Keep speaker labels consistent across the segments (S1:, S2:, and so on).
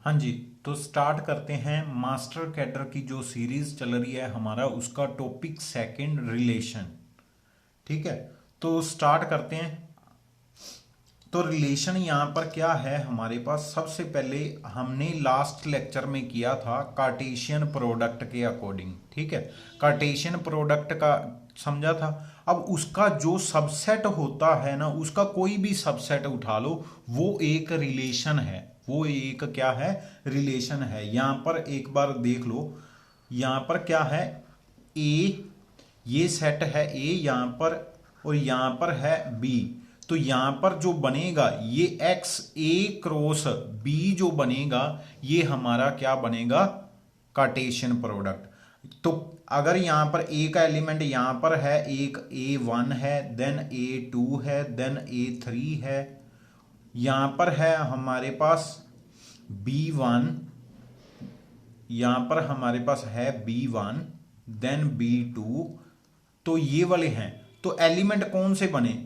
S1: हाँ जी। तो स्टार्ट करते हैं मास्टर कैडर की जो सीरीज चल रही है हमारा, उसका टॉपिक सेकंड रिलेशन। ठीक है, तो स्टार्ट करते हैं। तो रिलेशन यहाँ पर क्या है हमारे पास, सबसे पहले हमने लास्ट लेक्चर में किया था कार्टेशियन प्रोडक्ट के अकॉर्डिंग। ठीक है, कार्टेशियन प्रोडक्ट का समझा था। अब उसका जो सबसेट होता है ना, उसका कोई भी सबसेट उठा लो, वो एक रिलेशन है। वो एक क्या है, रिलेशन है। यहाँ पर एक बार देख लो, यहाँ पर क्या है, ए, ये सेट है ए यहाँ पर, और यहाँ पर है बी। तो यहाँ पर जो बनेगा ये एक्स ए क्रॉस बी जो बनेगा, ये हमारा क्या बनेगा, कार्टेशियन प्रोडक्ट। तो अगर यहाँ पर ए का एलिमेंट यहाँ पर है, एक A1 है, देन A2 है, देन A3 है, यहाँ पर है हमारे पास B1, यहाँ पर हमारे पास है B1, देन B2, तो ये वाले हैं। तो एलिमेंट कौन से बने,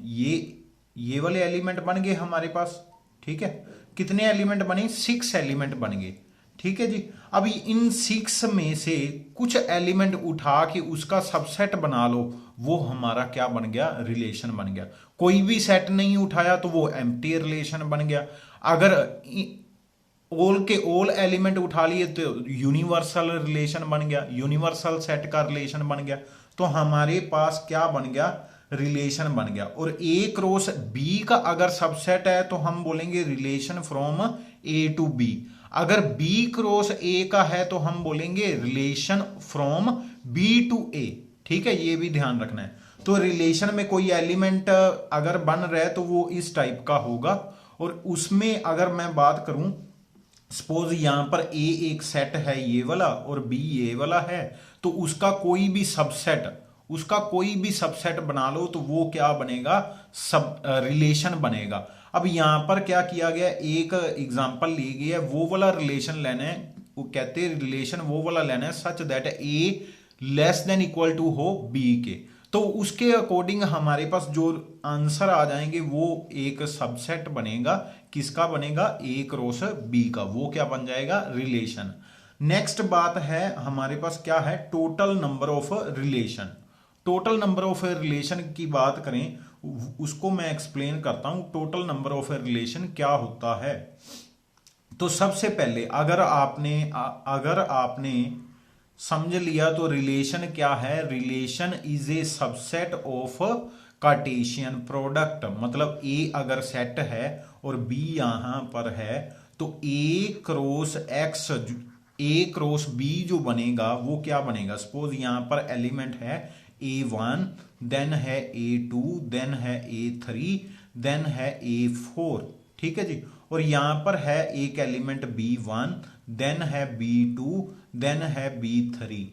S1: ये वाले एलिमेंट बन गए हमारे पास। ठीक है, कितने एलिमेंट बने, 6 एलिमेंट बन गए। ठीक है जी। अब इन 6 में से कुछ एलिमेंट उठा के उसका सबसेट बना लो, वो हमारा क्या बन गया, रिलेशन बन गया। कोई भी सेट नहीं उठाया तो वो एम्प्टी रिलेशन बन गया। अगर ऑल के ऑल एलिमेंट उठा लिए तो यूनिवर्सल रिलेशन बन गया, यूनिवर्सल सेट का रिलेशन बन गया। तो हमारे पास क्या बन गया, रिलेशन बन गया। और ए क्रॉस बी का अगर सबसेट है तो हम बोलेंगे relation from A to B. अगर बी क्रॉस ए का है तो हम बोलेंगे relation from B to A. ठीक है, ये भी ध्यान रखना है। तो रिलेशन में कोई एलिमेंट अगर बन रहा है तो वो इस टाइप का होगा। और उसमें अगर मैं बात करूं, सपोज यहां पर ए एक सेट है ये वाला और बी ये वाला है, तो उसका कोई भी सबसेट बना लो तो वो क्या बनेगा, सब रिलेशन बनेगा। अब यहां पर क्या किया गया, एक एग्जांपल ली गई है, वो वाला रिलेशन लेना है। वो कहते हैं रिलेशन वो वाला लेना है such that A less than equal to हो बी के। तो उसके अकॉर्डिंग हमारे पास जो आंसर आ जाएंगे वो एक सबसेट बनेगा। किसका बनेगा, ए क्रॉस बी का, वो क्या बन जाएगा, रिलेशन। नेक्स्ट बात है हमारे पास क्या है, total number of relation. Total number of relation की बात करें, उसको मैं एक्सप्लेन करता हूं। टोटल नंबर ऑफ रिलेशन क्या होता है, तो सबसे पहले अगर आपने समझ लिया तो रिलेशन क्या है, relation is a subset of Cartesian product. मतलब ए अगर सेट है और बी यहां पर है, तो ए क्रॉस बी जो बनेगा वो क्या बनेगा। सपोज यहां पर एलिमेंट है A1, देन है A2, देन है A3, देन है A4। ठीक है जी। और यहां पर है एक एलिमेंट B1, देन है B2, देन है B3।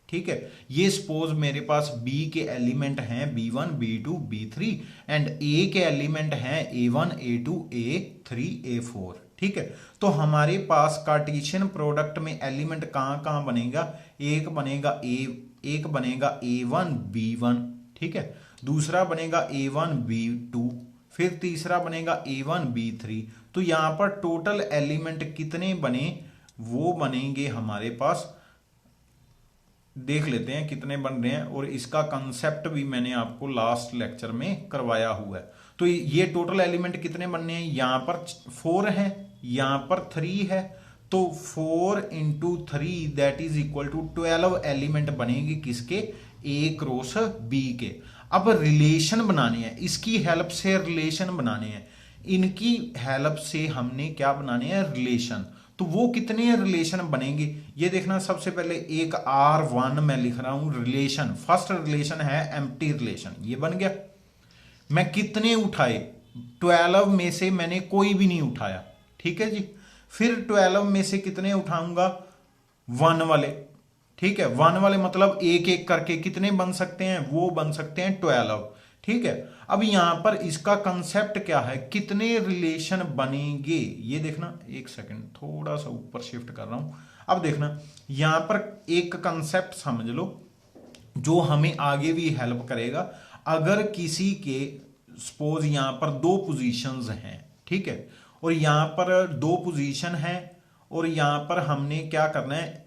S1: ठीक है, ये सपोज मेरे पास B के एलिमेंट हैं B1, B2, B3, and A के एलिमेंट हैं A1, A2, A3, A4। ठीक है, तो हमारे पास कार्टेशियन प्रोडक्ट में एलिमेंट कहां कहां बनेगा, एक बनेगा A1 B1। ठीक है, दूसरा बनेगा A1 B2, फिर तीसरा बनेगा A1 B3। तो यहां पर टोटल एलिमेंट कितने बने, वो बनेंगे हमारे पास, देख लेते हैं कितने बन रहे हैं। और इसका कंसेप्ट भी मैंने आपको लास्ट लेक्चर में करवाया हुआ है। तो ये टोटल एलिमेंट कितने बनने हैं, यहां पर 4 है, यहां पर 3 है, तो 4 into 3 that is equal to 12 element बनेंगे किसके, ए क्रॉस बी के। अब रिलेशन बनाने हैं, इसकी हेल्प से रिलेशन बनाने हैं, इनकी हेल्प से हमने क्या बनाने हैं, रिलेशन। तो वो कितने रिलेशन बनेंगे ये देखना। सबसे पहले एक R1 मैं लिख रहा हूं रिलेशन, फर्स्ट रिलेशन है एम्प्टी रिलेशन, ये बन गया। मैं कितने उठाए, 12 में से मैंने कोई भी नहीं उठाया। ठीक है जी। फिर 12 में से कितने उठाऊंगा, 1 वाले। ठीक है, 1 वाले मतलब एक एक करके कितने बन सकते हैं, वो बन सकते हैं 12। ठीक है, अब यहां पर इसका कंसेप्ट क्या है, कितने रिलेशन बनेंगे ये देखना। एक सेकंड, थोड़ा सा ऊपर शिफ्ट कर रहा हूं। अब देखना यहां पर एक कंसेप्ट समझ लो जो हमें आगे भी हेल्प करेगा। अगर किसी के सपोज यहां पर 2 पोजीशंस हैं, ठीक है, और यहां पर 2 पोजीशन है और यहां पर हमने क्या करना है,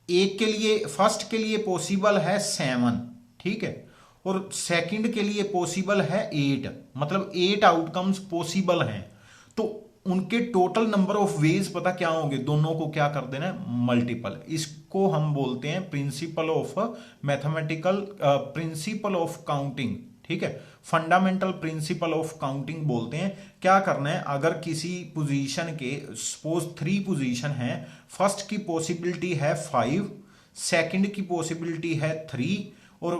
S1: एक के लिए फर्स्ट के लिए पॉसिबल है 7, ठीक है, और सेकंड के लिए पॉसिबल है 8, मतलब 8 आउटकम्स पॉसिबल हैं। तो उनके टोटल नंबर ऑफ वेज पता क्या होंगे, दोनों को क्या कर देना है, मल्टीपल। इसको हम बोलते हैं principle of mathematical, principle of counting, ठीक है, फंडामेंटल प्रिंसिपल ऑफ काउंटिंग बोलते हैं। क्या करना है, अगर किसी पोजीशन के सपोज 3 पोजीशन है, फर्स्ट की पॉसिबिलिटी है 5, सेकंड की पॉसिबिलिटी है 3 और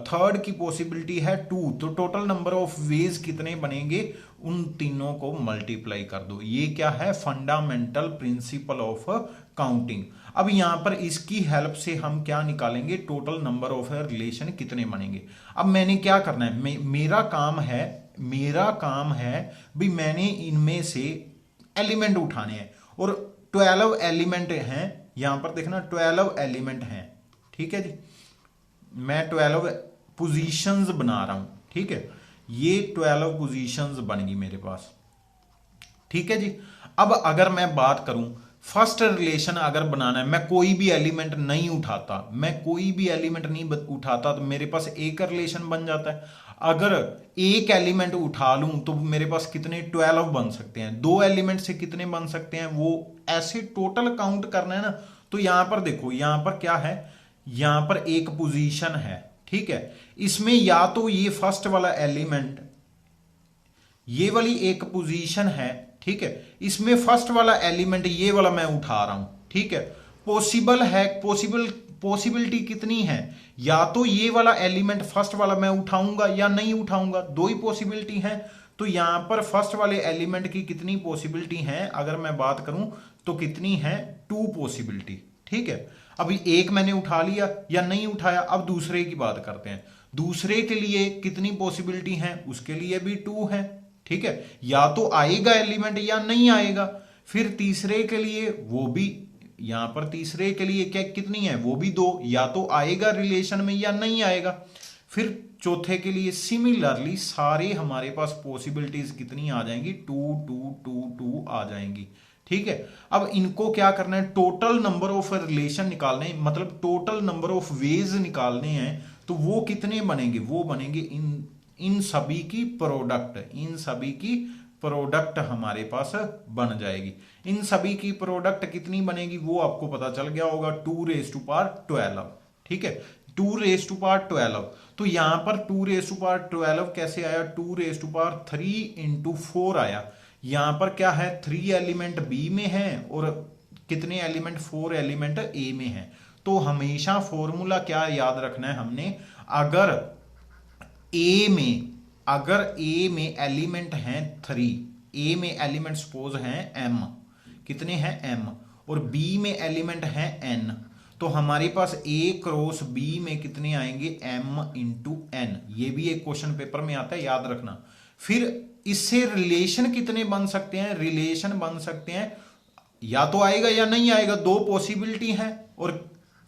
S1: थर्ड की पॉसिबिलिटी है 2, तो टोटल नंबर ऑफ वेज कितने बनेंगे, उन तीनों को मल्टीप्लाई कर दो। ये क्या है, फंडामेंटल प्रिंसिपल ऑफ काउंटिंग। अब यहां पर इसकी हेल्प से हम क्या निकालेंगे, टोटल नंबर ऑफ रिलेशन कितने बनेंगे। अब मैंने क्या करना है, मेरा काम है भी मैंने इनमें से एलिमेंट उठाने हैं, और 12 एलिमेंट हैं, यहां पर देखना 12 एलिमेंट हैं, ठीक है जी, मैं 12 पोजीशंस बना रहा हूं, ठीक है, ये 12 पोजीशंस बन गई मेरे पास, ठीक है जी। अब अगर मैं बात करूं फर्स्ट रिलेशन अगर बनाना है, मैं कोई भी एलिमेंट नहीं उठाता, तो मेरे पास एक रिलेशन बन जाता है। अगर एक एलिमेंट उठा लूं तो मेरे पास कितने 12 बन सकते हैं, 2 एलिमेंट से कितने बन सकते हैं, वो ऐसे टोटल काउंट करना है ना। तो यहां पर देखो, यहां पर क्या है, यहां पर एक पोजीशन है, ठीक है, इसमें या तो ये फर्स्ट वाला एलिमेंट, ये वाली एक पोजीशन है, ठीक है, इसमें फर्स्ट वाला एलिमेंट ये वाला मैं उठा रहा हूं, ठीक है, पॉसिबल है, पॉसिबिलिटी कितनी है, या तो ये वाला एलिमेंट फर्स्ट वाला मैं उठाऊंगा या नहीं उठाऊंगा, 2 ही पॉसिबिलिटी है। तो यहां पर फर्स्ट वाले एलिमेंट की कितनी पॉसिबिलिटी है, अगर मैं बात करूं तो कितनी है, 2 पॉसिबिलिटी, ठीक है। अभी एक मैंने उठा लिया या नहीं उठाया, अब दूसरे की बात करते हैं, दूसरे के लिए कितनी पॉसिबिलिटी है, उसके लिए भी 2 है, ठीक है, या तो आएगा एलिमेंट या नहीं आएगा। फिर तीसरे के लिए वो भी, यहां पर तीसरे के लिए क्या कितनी है, वो भी 2, या तो आएगा रिलेशन में या नहीं आएगा। फिर चौथे के लिए सिमिलरली सारे हमारे पास पॉसिबिलिटीज कितनी आ जाएंगी, 2 2 2 2 आ जाएंगी, ठीक है। अब इनको क्या करना है, टोटल नंबर ऑफ रिलेशन निकालने, मतलब टोटल नंबर ऑफ वेज निकालने हैं। तो वो कितने बनेंगे, वो बनेंगे इन सभी की प्रोडक्ट हमारे पास बन जाएगी। इन सभी की प्रोडक्ट कितनी बनेगी वो आपको पता चल गया होगा, 2^12, ठीक है, 2^12। तो यहां पर 2^12 कैसे आया, 2^3 × 4 आया। यहां पर क्या है, 3 एलिमेंट बी में है और कितने एलिमेंट, 4 एलिमेंट ए में है। तो हमेशा फॉर्मूला क्या याद रखना है हमने, अगर ए में एलिमेंट हैं 3, ए में एलिमेंट सपोज हैं m, कितने हैं m, और बी में एलिमेंट हैं n, तो हमारे पास a क्रॉस b में कितने आएंगे, m × n। ये भी एक क्वेश्चन पेपर में आता है, याद रखना। फिर इससे रिलेशन कितने बन सकते हैं, रिलेशन बन सकते हैं या तो आएगा या नहीं आएगा, 2 पॉसिबिलिटी हैं, और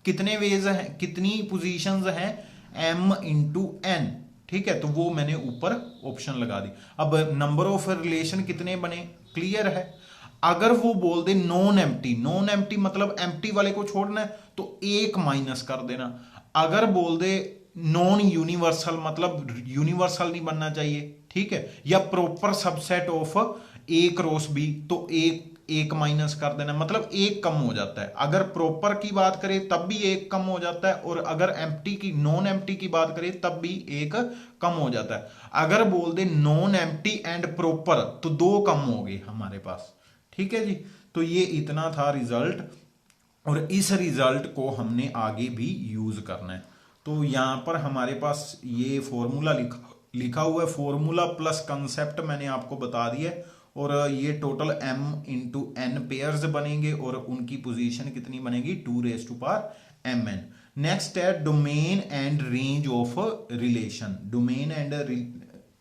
S1: कितने वेज हैं, कितनी पोजीशंस हैं, m × n, ठीक है। तो वो मैंने ऊपर ऑप्शन लगा दी। अब नंबर ऑफ रिलेशन कितने बने, क्लियर है। अगर वो बोल दे नॉन एम्प्टी मतलब एम्प्टी वाले को छोड़ना है तो 1 माइनस कर देना। अगर बोल दे नॉन यूनिवर्सल मतलब यूनिवर्सल नहीं बनना चाहिए, ठीक है, या proper subset of A cross B, तो एक माइनस कर देना, मतलब 1 कम हो जाता है। अगर प्रॉपर की बात करें तब भी 1 कम हो जाता है, और अगर एम्प्टी की, नॉन एम्प्टी की बात करें तब भी 1 कम हो जाता है। अगर बोल दे नॉन एम्प्टी एंड प्रॉपर तो 2 कम हो गए हमारे पास, ठीक है जी। तो ये इतना था रिजल्ट, और इस रिजल्ट को हमने आगे भी यूज करना है। तो यहां पर हमारे पास ये फॉर्मूला लिखा हुआ है, फॉर्मूला प्लस कंसेप्ट मैंने आपको बता दिया, और ये टोटल m × n पेयर्स बनेंगे, और उनकी पोजीशन कितनी बनेगी, 2^mn। नेक्स्ट है domain and range of relation, domain and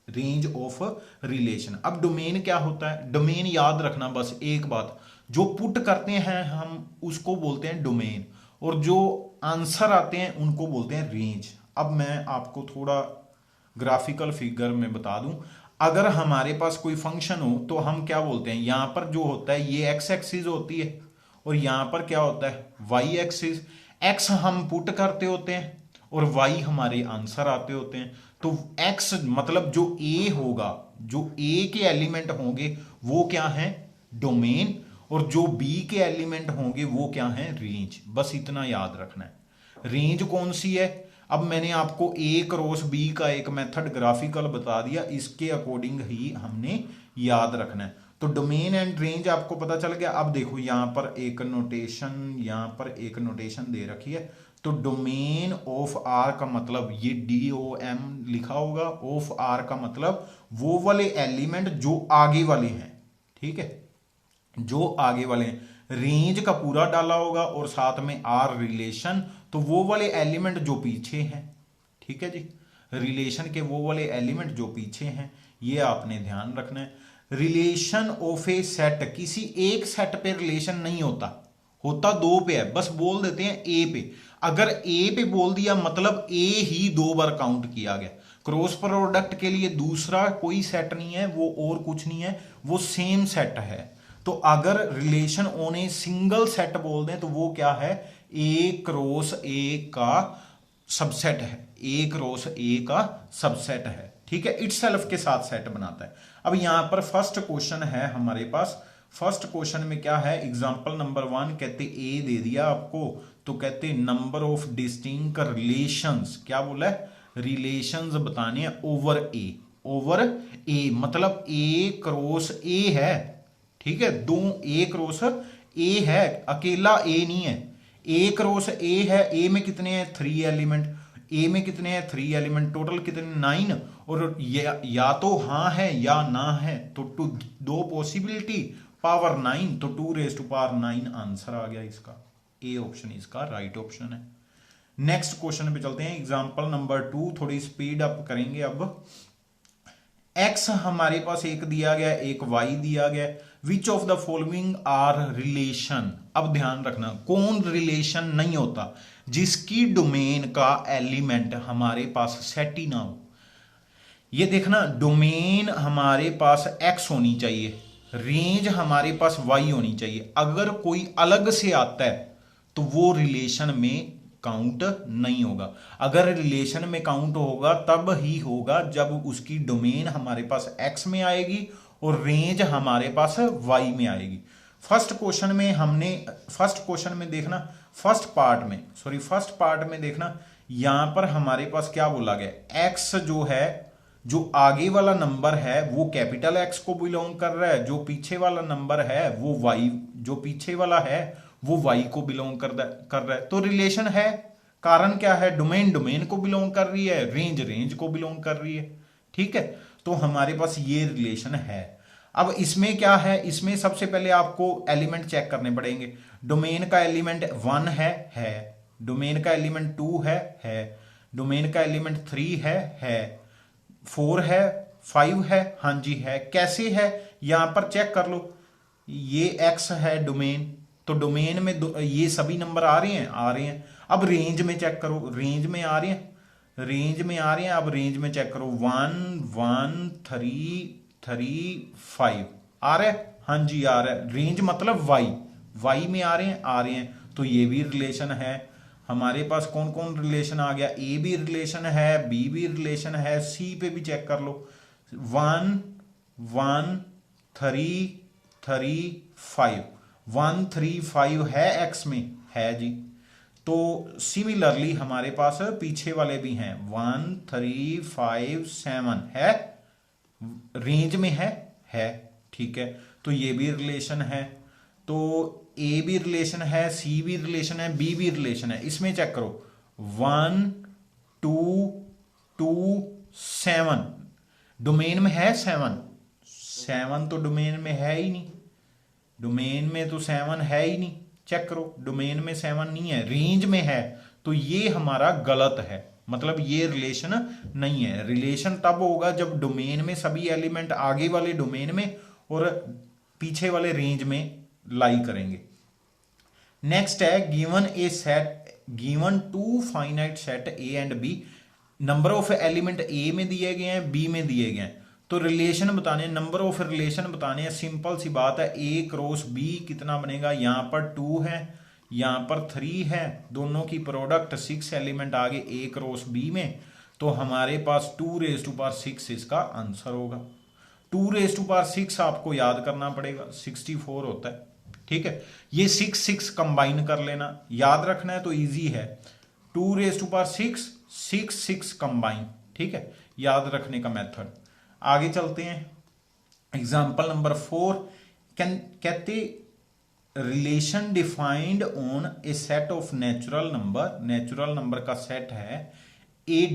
S1: range of relation. अब डोमेन क्या होता है, डोमेन याद रखना बस एक बात, जो पुट करते हैं हम उसको बोलते हैं डोमेन, और जो आंसर आते हैं उनको बोलते हैं रेंज। अब मैं आपको थोड़ा ग्राफिकल फिगर में बता दूं, अगर हमारे पास कोई फंक्शन हो तो हम क्या बोलते हैं, यहां पर जो होता है ये x एक्सिस होती है, और यहां पर क्या होता है वाई एक्सिस, एक्स हम पुट करते होते हैं और वाई हमारे आंसर आते होते हैं। तो एक्स मतलब जो ए होगा, जो ए के एलिमेंट होंगे वो क्या है डोमेन, और जो बी के एलिमेंट होंगे वो क्या है रेंज। बस इतना याद रखना है। रेंज कौन सी है, अब मैंने आपको ए क्रॉस बी का एक मेथड ग्राफिकल बता दिया, इसके अकॉर्डिंग ही हमने याद रखना है। तो डोमेन एंड रेंज आपको पता चल गया। अब देखो यहां पर एक नोटेशन, यहां पर एक नोटेशन दे रखी है। तो डोमेन ऑफ आर का मतलब ये DOM लिखा होगा, ऑफ आर का मतलब वो वाले एलिमेंट जो आगे वाले हैं, ठीक है, जो आगे वाले हैं। रेंज का पूरा डाला होगा और साथ में आर रिलेशन, तो वो वाले एलिमेंट जो पीछे हैं, ठीक है जी, रिलेशन के वो वाले एलिमेंट जो पीछे हैं, ये आपने ध्यान रखना है। रिलेशन ऑफ ए सेट, किसी एक सेट पे रिलेशन नहीं होता, होता दो पे है, बस बोल देते हैं ए पे। अगर ए पे बोल दिया मतलब ए ही दो बार काउंट किया गया। क्रॉस प्रोडक्ट के लिए दूसरा कोई सेट नहीं है, वो और कुछ नहीं है, वो सेम सेट है। तो अगर relation on a single set बोल दें तो वो क्या है, ए क्रॉस ए का सबसेट है, ए क्रॉस ए का सबसेट है, ठीक है, इटसेल्फ के साथ सेट बनाता है। अब यहां पर फर्स्ट क्वेश्चन है हमारे पास। फर्स्ट क्वेश्चन में क्या है, एग्जांपल नंबर 1 कहते ए दे दिया आपको, तो कहते नंबर ऑफ डिस्टिंक्ट रिलेशंस, क्या बोला है, रिलेशंस बताने हैं ओवर ए। ओवर ए मतलब ए क्रॉस ए है, ठीक है, दो ए क्रॉस ए है, अकेला ए नहीं है, ए क्रॉस ए है। ए में कितने हैं 3 एलिमेंट, ए में कितने हैं 3 एलिमेंट, टोटल कितने 9, और या तो हाँ है या ना है, तो दो पॉसिबिलिटी पावर 9, तो 2 रेज़ टू पावर 9 आंसर आ गया इसका। ए ऑप्शन इसका राइट ऑप्शन है। नेक्स्ट क्वेश्चन पे चलते हैं, एग्जांपल नंबर 2, थोड़ी स्पीड अप करेंगे। अब एक्स हमारे पास एक दिया गया, एक वाई दिया गया, which of the following are relation. अब ध्यान रखना कौन रिलेशन नहीं होता, जिसकी डोमेन का एलिमेंट हमारे पास सेट ही ना हो। ये देखना, डोमेन हमारे पास एक्स होनी चाहिए, रेंज हमारे पास वाई होनी चाहिए। अगर कोई अलग से आता है तो वो रिलेशन में काउंट नहीं होगा। अगर रिलेशन में काउंट होगा तब ही होगा जब उसकी डोमेन हमारे पास एक्स में आएगी और रेंज हमारे पास वाई में आएगी। फर्स्ट क्वेश्चन में देखना, फर्स्ट पार्ट में देखना, यहां पर हमारे पास क्या बोला गया, एक्स जो है, जो आगे वाला नंबर है वो कैपिटल एक्स को बिलोंग कर रहा है, जो पीछे वाला नंबर है वो वाई, जो पीछे वाला है वो वाई को बिलोंग कर रहा है। तो रिलेशन है, कारण क्या है, डोमेन को बिलोंग कर रही है, रेंज को बिलोंग कर रही है, ठीक है। तो हमारे पास ये रिलेशन है। अब इसमें क्या है, इसमें सबसे पहले आपको एलिमेंट चेक करने पड़ेंगे। डोमेन का एलिमेंट 1 है, डोमेन का एलिमेंट 2 है, डोमेन का एलिमेंट 3 है, 4 है, 5 है, हाँ जी है। कैसे है, यहां पर चेक कर लो, ये एक्स है डोमेन, तो डोमेन में ये सभी नंबर आ रहे हैं। अब रेंज में चेक करो, रेंज में आ रहे हैं। अब रेंज में चेक करो, 1 1 3 3 5 आ रहा है, हाँ जी आ रहा है। रेंज मतलब वाई में आ रहे हैं, तो ये भी रिलेशन है। हमारे पास कौन कौन रिलेशन आ गया, ए भी रिलेशन है, बी भी रिलेशन है, सी पे भी चेक कर लो, 1 1 3 3 5 1 3 5 है एक्स में, है जी। तो सिमिलरली हमारे पास पीछे वाले भी हैं, 1 3 5 7 है, रेंज में है, ठीक है। तो ये भी रिलेशन है। तो ए भी रिलेशन है, सी भी रिलेशन है, बी भी रिलेशन है। इसमें चेक करो, 1 2 2 7 डोमेन में है 7 तो डोमेन में है ही नहीं, डोमेन में तो 7 है ही नहीं। चेक करो, डोमेन में 7 नहीं है, रेंज में है, तो ये हमारा गलत है, मतलब ये रिलेशन नहीं है। रिलेशन तब होगा जब डोमेन में सभी एलिमेंट आगे वाले डोमेन में और पीछे वाले रेंज में लाई करेंगे। नेक्स्ट है, given 2 finite set A and B, number of element A में दिए गए हैं, बी में दिए गए हैं। तो रिलेशन बताने, नंबर ऑफ रिलेशन बताने हैं, सिंपल सी बात है। ए क्रॉस बी कितना बनेगा, यहाँ पर 2 है, यहाँ पर 3 है, दोनों की प्रोडक्ट 6 एलिमेंट आ गए ए क्रॉस बी में, तो हमारे पास 2⁶ इसका आंसर होगा। 2⁶ आपको याद करना पड़ेगा, 64 होता है। ठीक है, ये 6 कंबाइन कर लेना, याद रखना है तो इजी है। 2⁶ 6 कंबाइन, ठीक है, याद रखने का मेथड। आगे चलते हैं, एग्जाम्पल नंबर 4 कहते relation defined on A set of natural number का सेट है, A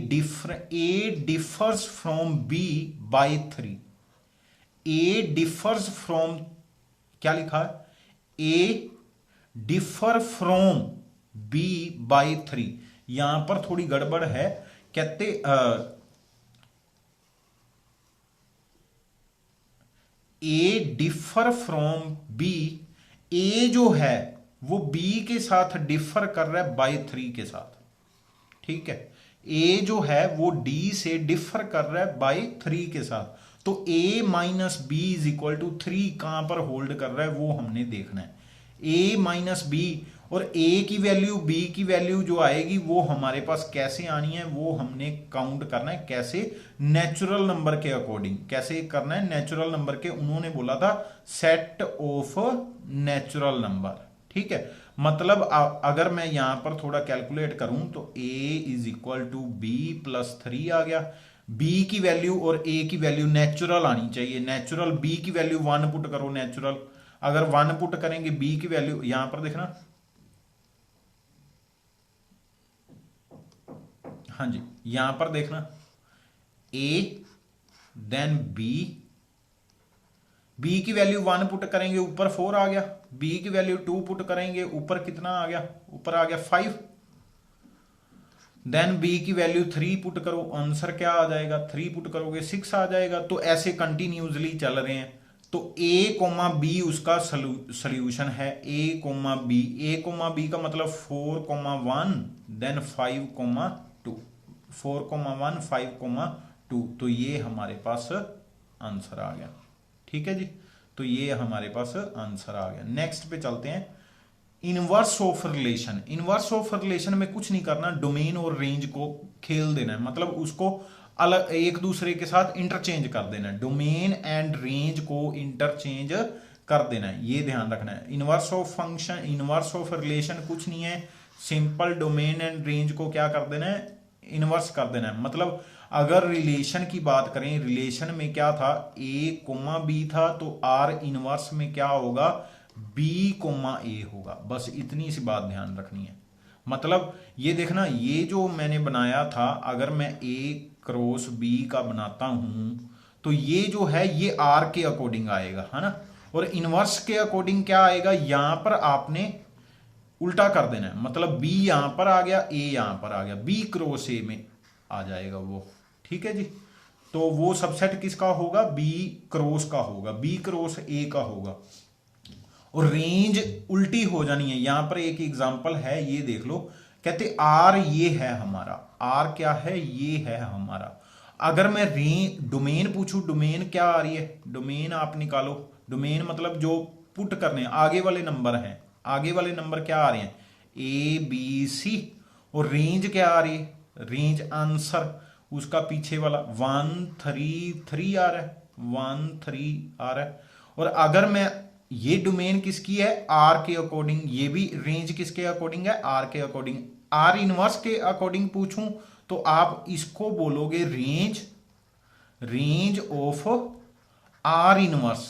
S1: differs from B by 3। A differs from, क्या लिखा है, A differ from B by 3। यहां पर थोड़ी गड़बड़ है, कहते A differ from B, A जो है वो बी के साथ डिफर कर रहा है बाय 3 के साथ। ठीक है, ए जो है वो डी से डिफर कर रहा है बाय 3 के साथ, तो a minus B is equal to 3 कहां पर होल्ड कर रहा है वो हमने देखना है। a माइनस बी, और a की वैल्यू b की वैल्यू जो आएगी वो हमारे पास कैसे आनी है, वो हमने काउंट करना है। कैसे, नेचुरल नंबर के अकॉर्डिंग। कैसे करना है, नेचुरल नंबर के, उन्होंने बोला था सेट ऑफ नेचुरल नंबर। ठीक है, मतलब अगर मैं यहां पर थोड़ा कैलकुलेट करूं तो a is equal to B plus 3 आ गया। b की वैल्यू और a की वैल्यू नेचुरल आनी चाहिए। नेचुरल b की वैल्यू 1 पुट करो, नेचुरल अगर 1 पुट करेंगे b की वैल्यू, यहां पर देखना, हाँ जी, यहां पर देखना a देन b की वैल्यू 1 पुट करेंगे ऊपर 4 आ गया, b की वैल्यू 2 पुट करेंगे ऊपर कितना आ गया, ऊपर आ गया 5। देन b की वैल्यू 3 पुट करो, आंसर क्या आ जाएगा, 3 पुट करोगे 6 आ जाएगा। तो ऐसे कंटिन्यूसली चल रहे हैं। तो a कोमा बी उसका सोल्यूशन है, a कोमा बी का मतलब 4,1 देन 5,2, 4,1 5,2, तो ये हमारे पास आंसर आ गया। ठीक है जी, तो ये हमारे पास आंसर आ गया। नेक्स्ट पे चलते हैं, inverse of relation. Inverse of relation में कुछ नहीं करना, डोमेन और रेंज को खेल देना है, मतलब उसको अलग एक दूसरे के साथ इंटरचेंज कर देना है। डोमेन एंड रेंज को इंटरचेंज कर देना है, ये ध्यान रखना है। Inverse of function, inverse of relation कुछ नहीं है, सिंपल डोमेन एंड रेंज को क्या कर देना है, इनवर्स कर देना है। मतलब अगर रिलेशन की बात करें, रिलेशन में क्या था, a कोमा बी था, तो आर इनवर्स में क्या होगा, b कोमा ए होगा। बस इतनी सी बात ध्यान रखनी है। मतलब ये देखना, ये जो मैंने बनाया था, अगर मैं a क्रॉस b का बनाता हूं तो ये जो है ये r के अकॉर्डिंग आएगा, है ना। और इनवर्स के अकॉर्डिंग क्या आएगा, यहां पर आपने उल्टा कर देना है। मतलब b यहां पर आ गया, a यहां पर आ गया, b क्रॉस a में आ जाएगा वो। ठीक है जी, तो वो सबसेट किसका होगा, b क्रॉस का होगा, b क्रॉस a का होगा। और रेंज उल्टी हो जानी है। यहां पर एक एग्जांपल है, ये देख लो, कहते आर ये है हमारा, आर क्या है, ये है हमारा। अगर मैं डोमेन पूछूं, डोमेन क्या आ रही है, डोमेन आप निकालो। डोमेन मतलब जो पुट करने आगे वाले नंबर हैं, आगे वाले नंबर क्या आ रहे हैं, ए बी सी। और रेंज क्या आ रही है, रेंज आंसर उसका पीछे वाला 1 3 3 आ रहा है, 1 3 आ रहा है। और अगर मैं, ये डोमेन किसकी है, आर के अकॉर्डिंग, ये भी रेंज किसके अकॉर्डिंग है, आर के अकॉर्डिंग। आर इनवर्स के अकॉर्डिंग पूछूं तो आप इसको बोलोगे रेंज ऑफ आर इनवर्स,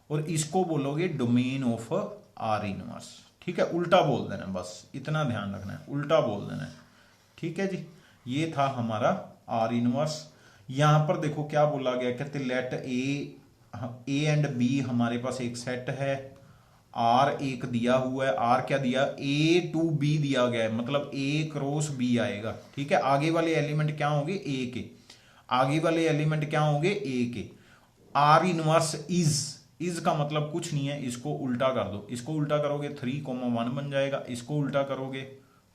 S1: और इसको बोलोगे डोमेन ऑफ आर इनवर्स। ठीक है, उल्टा बोल देना, बस इतना ध्यान रखना है, उल्टा बोल देना है। ठीक है जी, ये था हमारा आर इनवर्स। यहां पर देखो क्या बोला गया, कहते लेट ए एंड बी हमारे पास एक सेट है, आर एक दिया हुआ है, आर क्या दिया, ए टू बी दिया गया है, मतलब ए क्रॉस बी आएगा। ठीक है, आगे वाले एलिमेंट क्या होंगे, ए के, आगे वाले एलिमेंट क्या होंगे, ए के। आर इनवर्स इज का मतलब कुछ नहीं है, इसको उल्टा कर दो, इसको उल्टा करोगे 3,1 बन जाएगा, इसको उल्टा करोगे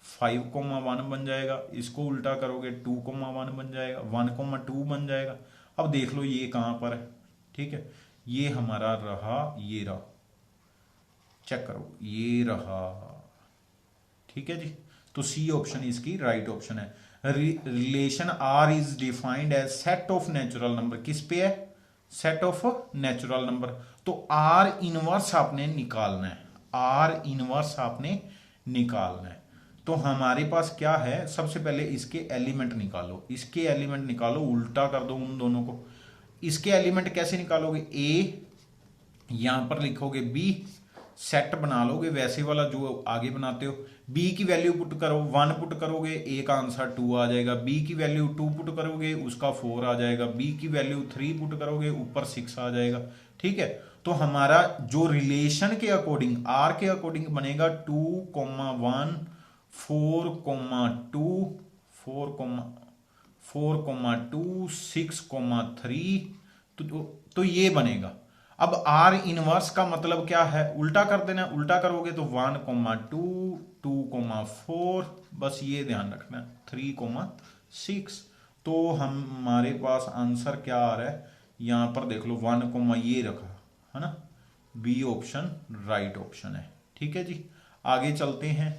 S1: 5,1 बन जाएगा, इसको उल्टा करोगे 2,1 बन जाएगा, 1,2 बन जाएगा। अब देख लो ये कहां पर है, ठीक है, ये हमारा रहा, ये रहा, चेक करो ये रहा, ठीक है जी। तो सी ऑप्शन इसकी राइट ऑप्शन है। Relation R is defined as set of natural number, किस पे है, सेट ऑफ नेचुरल नंबर। तो आर इनवर्स आपने निकालना है, आर इनवर्स आपने निकालना है। तो हमारे पास क्या है, सबसे पहले इसके एलिमेंट निकालो, इसके एलिमेंट निकालो, उल्टा कर दो उन दोनों को। इसके एलिमेंट कैसे निकालोगे, ए यहां पर लिखोगे बी, सेट बना लोगे वैसे वाला जो आगे बनाते हो। बी की वैल्यू पुट करो, 1 पुट करोगे ए का आंसर 2 आ जाएगा, बी की वैल्यू 2 पुट करोगे उसका 4 आ जाएगा, बी की वैल्यू 3 पुट करोगे ऊपर 6 आ जाएगा, ठीक है। तो हमारा जो रिलेशन के अकॉर्डिंग, आर के अकॉर्डिंग बनेगा 2,1 4,2 4,2 6,3, तो ये बनेगा। अब आर इनवर्स का मतलब क्या है, उल्टा कर देना, उल्टा करोगे तो 1,2 2,4, बस ये ध्यान रखना, 3,6। तो हमारे पास आंसर क्या आ रहा है, यहां पर देख लो 1, ये रखा है ना, बी ऑप्शन राइट ऑप्शन है, ठीक है जी। आगे चलते हैं।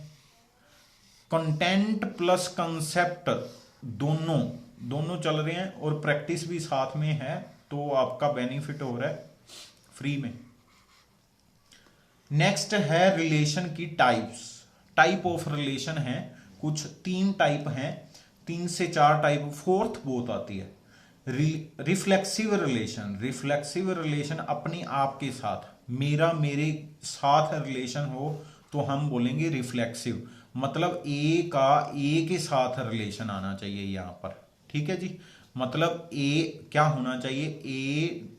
S1: कंटेंट प्लस कंसेप्ट दोनों दोनों चल रहे हैं और प्रैक्टिस भी साथ में है, तो आपका बेनिफिट हो रहा है फ्री में। नेक्स्ट है रिलेशन की टाइप्स, टाइप ऑफ रिलेशन है, कुछ 3 टाइप हैं, 3 से 4 टाइप, फोर्थ बहुत आती है। रिफ्लेक्सिव रिलेशन, रिफ्लेक्सिव रिलेशन अपने आप के साथ, मेरा मेरे साथ रिलेशन हो तो हम बोलेंगे रिफ्लेक्सिव, मतलब ए का ए के साथ रिलेशन आना चाहिए यहां पर, ठीक है जी। मतलब ए क्या होना चाहिए, ए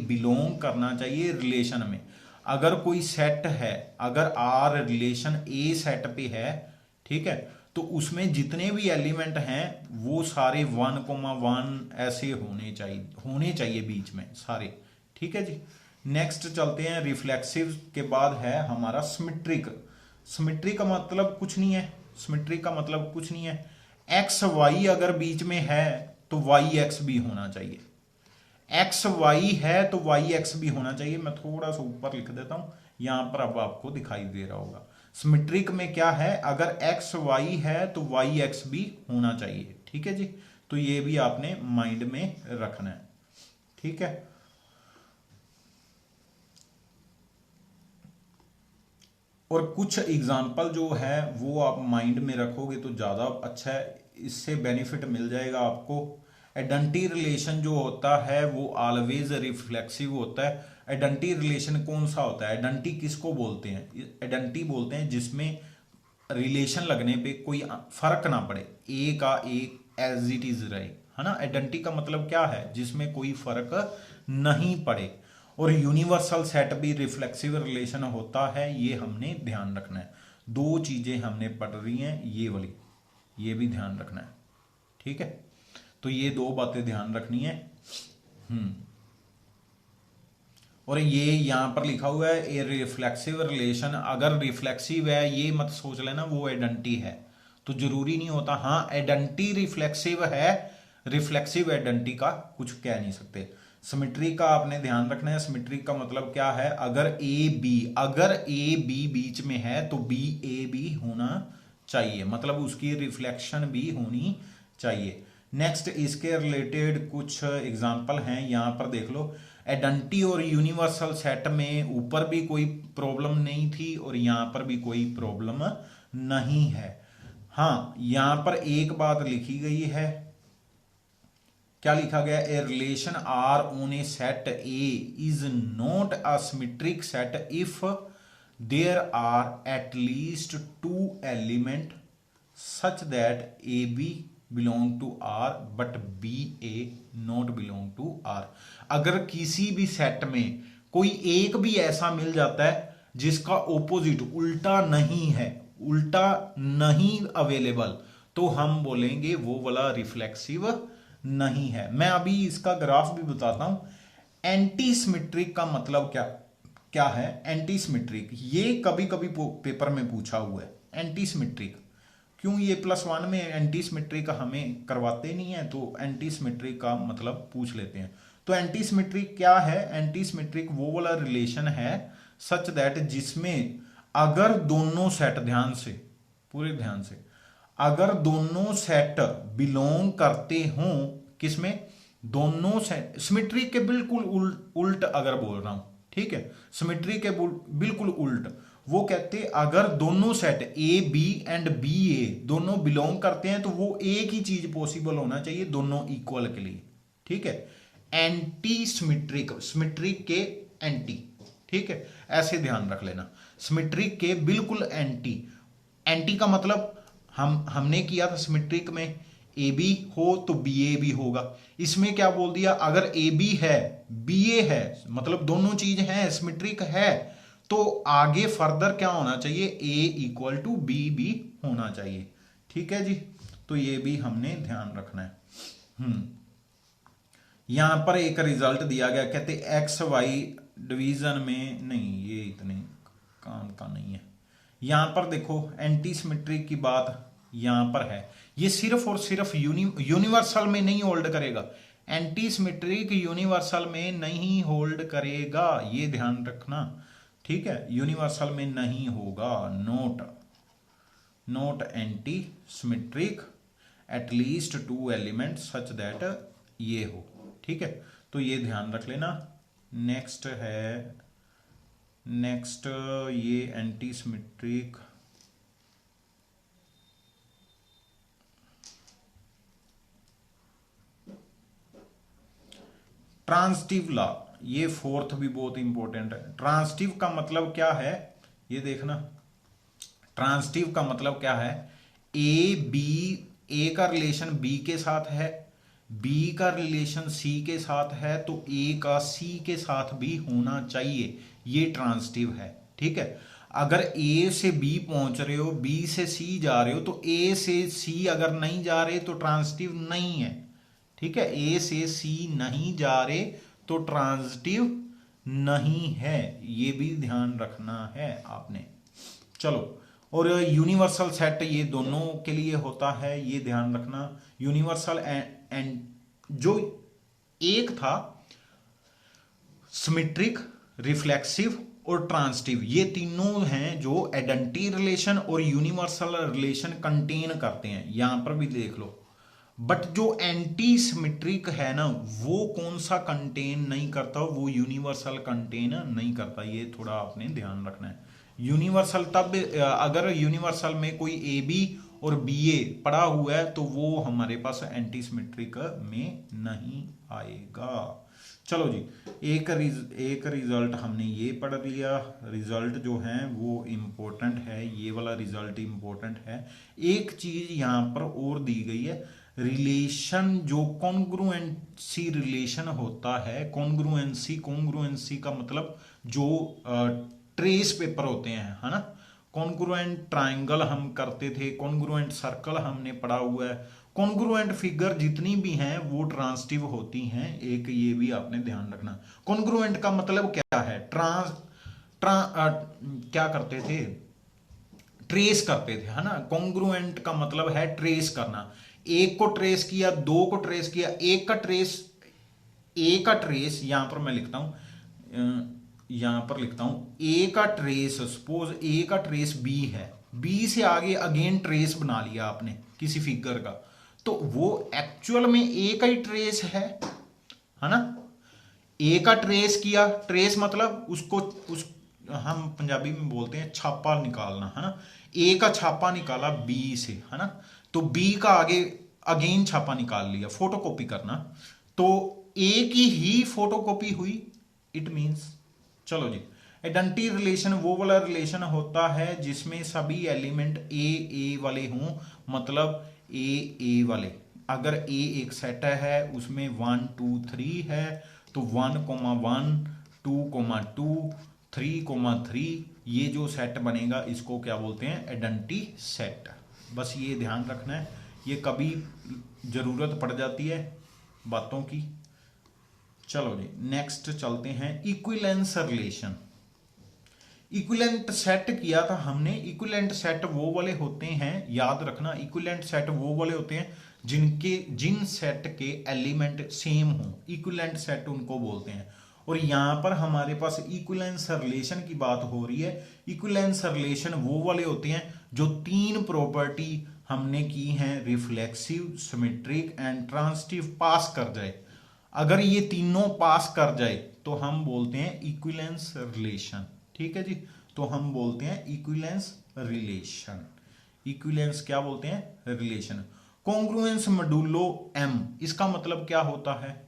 S1: बिलोंग करना चाहिए रिलेशन में। अगर कोई सेट है, अगर आर रिलेशन ए सेट पे है, ठीक है, तो उसमें जितने भी एलिमेंट हैं वो सारे 1,1 ऐसे होने चाहिए बीच में सारे, ठीक है जी। नेक्स्ट चलते हैं, रिफ्लेक्सिव के बाद है हमारा सिमेट्रिक। सिमेट्रिक का मतलब कुछ नहीं है, सिमेट्रिक का मतलब कुछ नहीं है, एक्स वाई अगर बीच में है तो वाई एक्स भी होना चाहिए, एक्स वाई है तो वाई एक्स भी होना चाहिए। मैं थोड़ा सा ऊपर लिख देता हूं, यहां पर अब आपको दिखाई दे रहा होगा। सिमेट्रिक में क्या है, अगर एक्स वाई है तो वाई एक्स भी होना चाहिए, ठीक है जी। तो ये भी आपने माइंड में रखना है, ठीक है। और कुछ एग्जाम्पल जो है वो आप माइंड में रखोगे तो ज़्यादा अच्छा है, इससे बेनिफिट मिल जाएगा आपको। आइडेंटिटी रिलेशन जो होता है वो ऑलवेज रिफ्लेक्सिव होता है। आइडेंटिटी रिलेशन कौन सा होता है, आइडेंटिटी किसको बोलते हैं, आइडेंटिटी बोलते हैं जिसमें रिलेशन लगने पे कोई फर्क ना पड़े, ए का ए एज इट इज रहे, है ना। आइडेंटिटी का मतलब क्या है, जिसमें कोई फर्क नहीं पड़े। और यूनिवर्सल सेट भी रिफ्लेक्सिव रिलेशन होता है, ये हमने ध्यान रखना है। 2 चीजें हमने पढ़ रही हैं ये वाली, ये भी ध्यान रखना है, ठीक है। तो ये 2 बातें ध्यान रखनी है। और ये यहां पर लिखा हुआ है ए रिफ्लेक्सिव रिलेशन, अगर रिफ्लेक्सिव है ये मत सोच लेना वो आइडेंटिटी है, तो जरूरी नहीं होता। हाँ आइडेंटिटी रिफ्लेक्सिव है, रिफ्लेक्सिव आइडेंटिटी का कुछ कह नहीं सकते। सिमेट्री का आपने ध्यान रखना है, सिमेट्री का मतलब क्या है, अगर ए बी बीच में है तो बी ए भी होना चाहिए, मतलब उसकी रिफ्लेक्शन भी होनी चाहिए। नेक्स्ट इसके रिलेटेड कुछ एग्जांपल हैं, यहां पर देख लो। आइडेंटिटी और यूनिवर्सल सेट में ऊपर भी कोई प्रॉब्लम नहीं थी और यहां पर भी कोई प्रॉब्लम नहीं है। हाँ यहां पर एक बात लिखी गई है, क्या लिखा गया, A relation R on A set A is not a symmetric set if there are at least 2 element such that A B belong to R but B A not belong to R. अगर किसी भी set में कोई एक भी ऐसा मिल जाता है जिसका ओपोजिट उल्टा नहीं है, उल्टा नहीं अवेलेबल, तो हम बोलेंगे वो वाला रिफ्लेक्सिव नहीं है। मैं अभी इसका ग्राफ भी बताता हूं। एंटी सिमेट्रिक का मतलब क्या है, एंटी सिमेट्रिक ये कभी कभी पेपर में पूछा हुआ है। एंटी सिमेट्रिक क्यों ये +1 में एंटी सिमेट्रिक हमें करवाते नहीं है, तो एंटी सिमेट्रिक का मतलब पूछ लेते हैं। तो एंटी सिमेट्रिक क्या है? एंटी सिमेट्रिक वो वाला रिलेशन है सच दैट जिसमें अगर दोनों सेट, ध्यान से, पूरे ध्यान से, अगर दोनों सेट बिलोंग करते हों, किसमें? दोनों सेट सिमेट्री के बिल्कुल उल्ट अगर बोल रहा हूं, ठीक है, सिमेट्री के बिल्कुल उल्ट, वो कहते अगर दोनों set A B and B A दोनों बिलोंग करते हैं तो वो एक ही चीज पॉसिबल होना चाहिए दोनों इक्वल के लिए, ठीक है। एंटी सिमेट्रिक, सिमेट्रिक के एंटी, ठीक है, ऐसे ध्यान रख लेना, सिमेट्रिक के बिल्कुल एंटी। एंटी का मतलब हमने किया था सिमेट्रिक में ए बी हो तो बी ए भी होगा। इसमें क्या बोल दिया? अगर ए बी है बी ए है, मतलब दोनों चीज है, सिमेट्रिक है, तो आगे फर्दर क्या होना चाहिए? ए इक्वल टू बी भी होना चाहिए, ठीक है जी। तो ये भी हमने ध्यान रखना है। यहां पर एक रिजल्ट दिया गया, कहते एक्स वाई डिवीजन में, नहीं ये इतने काम का नहीं है। यहां पर देखो एंटी सिमेट्रिक की बात यहां पर है, ये सिर्फ और सिर्फ यूनिवर्सल में नहीं होल्ड करेगा, एंटी सिमेट्रिक यूनिवर्सल में नहीं होल्ड करेगा, ये ध्यान रखना, ठीक है, यूनिवर्सल में नहीं होगा। Note anti symmetric at least 2 element such that ये हो, ठीक है, तो ये ध्यान रख लेना। नेक्स्ट ये एंटी सिमेट्रिक, ट्रांजिटिव लॉ, ये 4th भी बहुत इंपॉर्टेंट है। ट्रांजिटिव का मतलब क्या है, ये देखना, ट्रांजिटिव का मतलब क्या है? ए का रिलेशन बी के साथ है, बी का रिलेशन सी के साथ है, तो ए का सी के साथ भी होना चाहिए, ये ट्रांजिटिव है, ठीक है। अगर ए से बी पहुंच रहे हो, बी से सी जा रहे हो, तो ए से सी अगर नहीं जा रहे तो ट्रांजिटिव नहीं है, ठीक है। ए से सी नहीं जा रहे तो ट्रांजिटिव नहीं है, ये भी ध्यान रखना है आपने। चलो, और यूनिवर्सल सेट ये दोनों के लिए होता है, ये ध्यान रखना। यूनिवर्सल एंड जो एक था सिमेट्रिक, रिफ्लेक्सिव और ट्रांजिटिव, ये तीनों हैं जो आइडेंटिटी रिलेशन और यूनिवर्सल रिलेशन कंटेन करते हैं, यहां पर भी देख लो। बट जो एंटी सिमेट्रिक है ना, वो कौन सा कंटेन नहीं करता? वो यूनिवर्सल कंटेन नहीं करता, ये थोड़ा आपने ध्यान रखना है। यूनिवर्सल तब, अगर यूनिवर्सल में कोई ए बी और बी ए पड़ा हुआ है तो वो हमारे पास एंटी सिमेट्रिक में नहीं आएगा। चलो जी, एक रिजल्ट हमने ये पढ़ लिया। रिजल्ट जो है वो इम्पोर्टेंट है, ये वाला रिजल्ट इम्पोर्टेंट है। एक चीज यहां पर और दी गई है, रिलेशन जो कॉन्ग्रुएंसी रिलेशन होता है, कॉन्ग्रुएंसी का मतलब जो ट्रेस पेपर होते हैं, है ना। कॉन्ग्रुएंट ट्राइंगल हम करते थे, कॉन्ग्रुएंट सर्कल हमने पढ़ा हुआ है, कॉन्ग्रुएंट फिगर जितनी भी हैं वो ट्रांजिटिव होती हैं, एक ये भी आपने ध्यान रखना। कॉन्ग्रुएंट का मतलब क्या है? क्या करते थे? ट्रेस करते थे, है ना। कॉन्ग्रुएंट का मतलब है ट्रेस करना, एक को ट्रेस किया, दो को ट्रेस किया, ए का ट्रेस यहां पर मैं लिखता हूं, ए का ट्रेस, सपोज ए का ट्रेस बी है, बी से आगे अगेन ट्रेस बना लिया आपने किसी फिगर का, तो वो एक्चुअल में ए का ही ट्रेस है ना। ए का ट्रेस किया, ट्रेस मतलब उस हम पंजाबी में बोलते हैं छापा निकालना, है ना। ए का छापा निकाला बी से, है ना, तो बी का आगे अगेन छापा निकाल लिया, फोटोकॉपी करना, तो ए की ही फोटोकॉपी हुई, इट मींस। चलो जी, आइडेंटिटी रिलेशन वो वाला रिलेशन होता है जिसमें सभी एलिमेंट ए वाले हों, मतलब ए वाले। अगर ए एक सेट है उसमें 1 2 3 है, तो 1,1 2,2 3,3 ये जो सेट बनेगा इसको क्या बोलते हैं? Identity set. बस ये ध्यान रखना है, ये कभी जरूरत पड़ जाती है बातों की। चलो जी, नेक्स्ट चलते हैं इक्विवेलेंस रिलेशन। इक्विवेलेंट सेट किया था हमने। इक्विवेलेंट सेट वो वाले होते हैं, याद रखना, इक्विवेलेंट सेट वो वाले होते हैं जिन सेट के एलिमेंट सेम हो, इक्विवेलेंट सेट उनको बोलते हैं। और यहां पर हमारे पास इक्विवेलेंस रिलेशन की बात हो रही है। इक्विवेलेंस रिलेशन वो वाले होते हैं जो तीन प्रॉपर्टी हमने की हैं, रिफ्लेक्सिव, सिमेट्रिक एंड ट्रांजिटिव, पास कर जाए। अगर ये तीनों पास कर जाए तो हम बोलते हैं इक्विवेलेंस रिलेशन। ठीक है जी, तो हम बोलते हैं इक्विवेलेंस रिलेशन। इक्विवेलेंस क्या बोलते हैं? रिलेशन। कॉन्ग्रुएंस मॉड्यूलो एम, इसका मतलब क्या होता है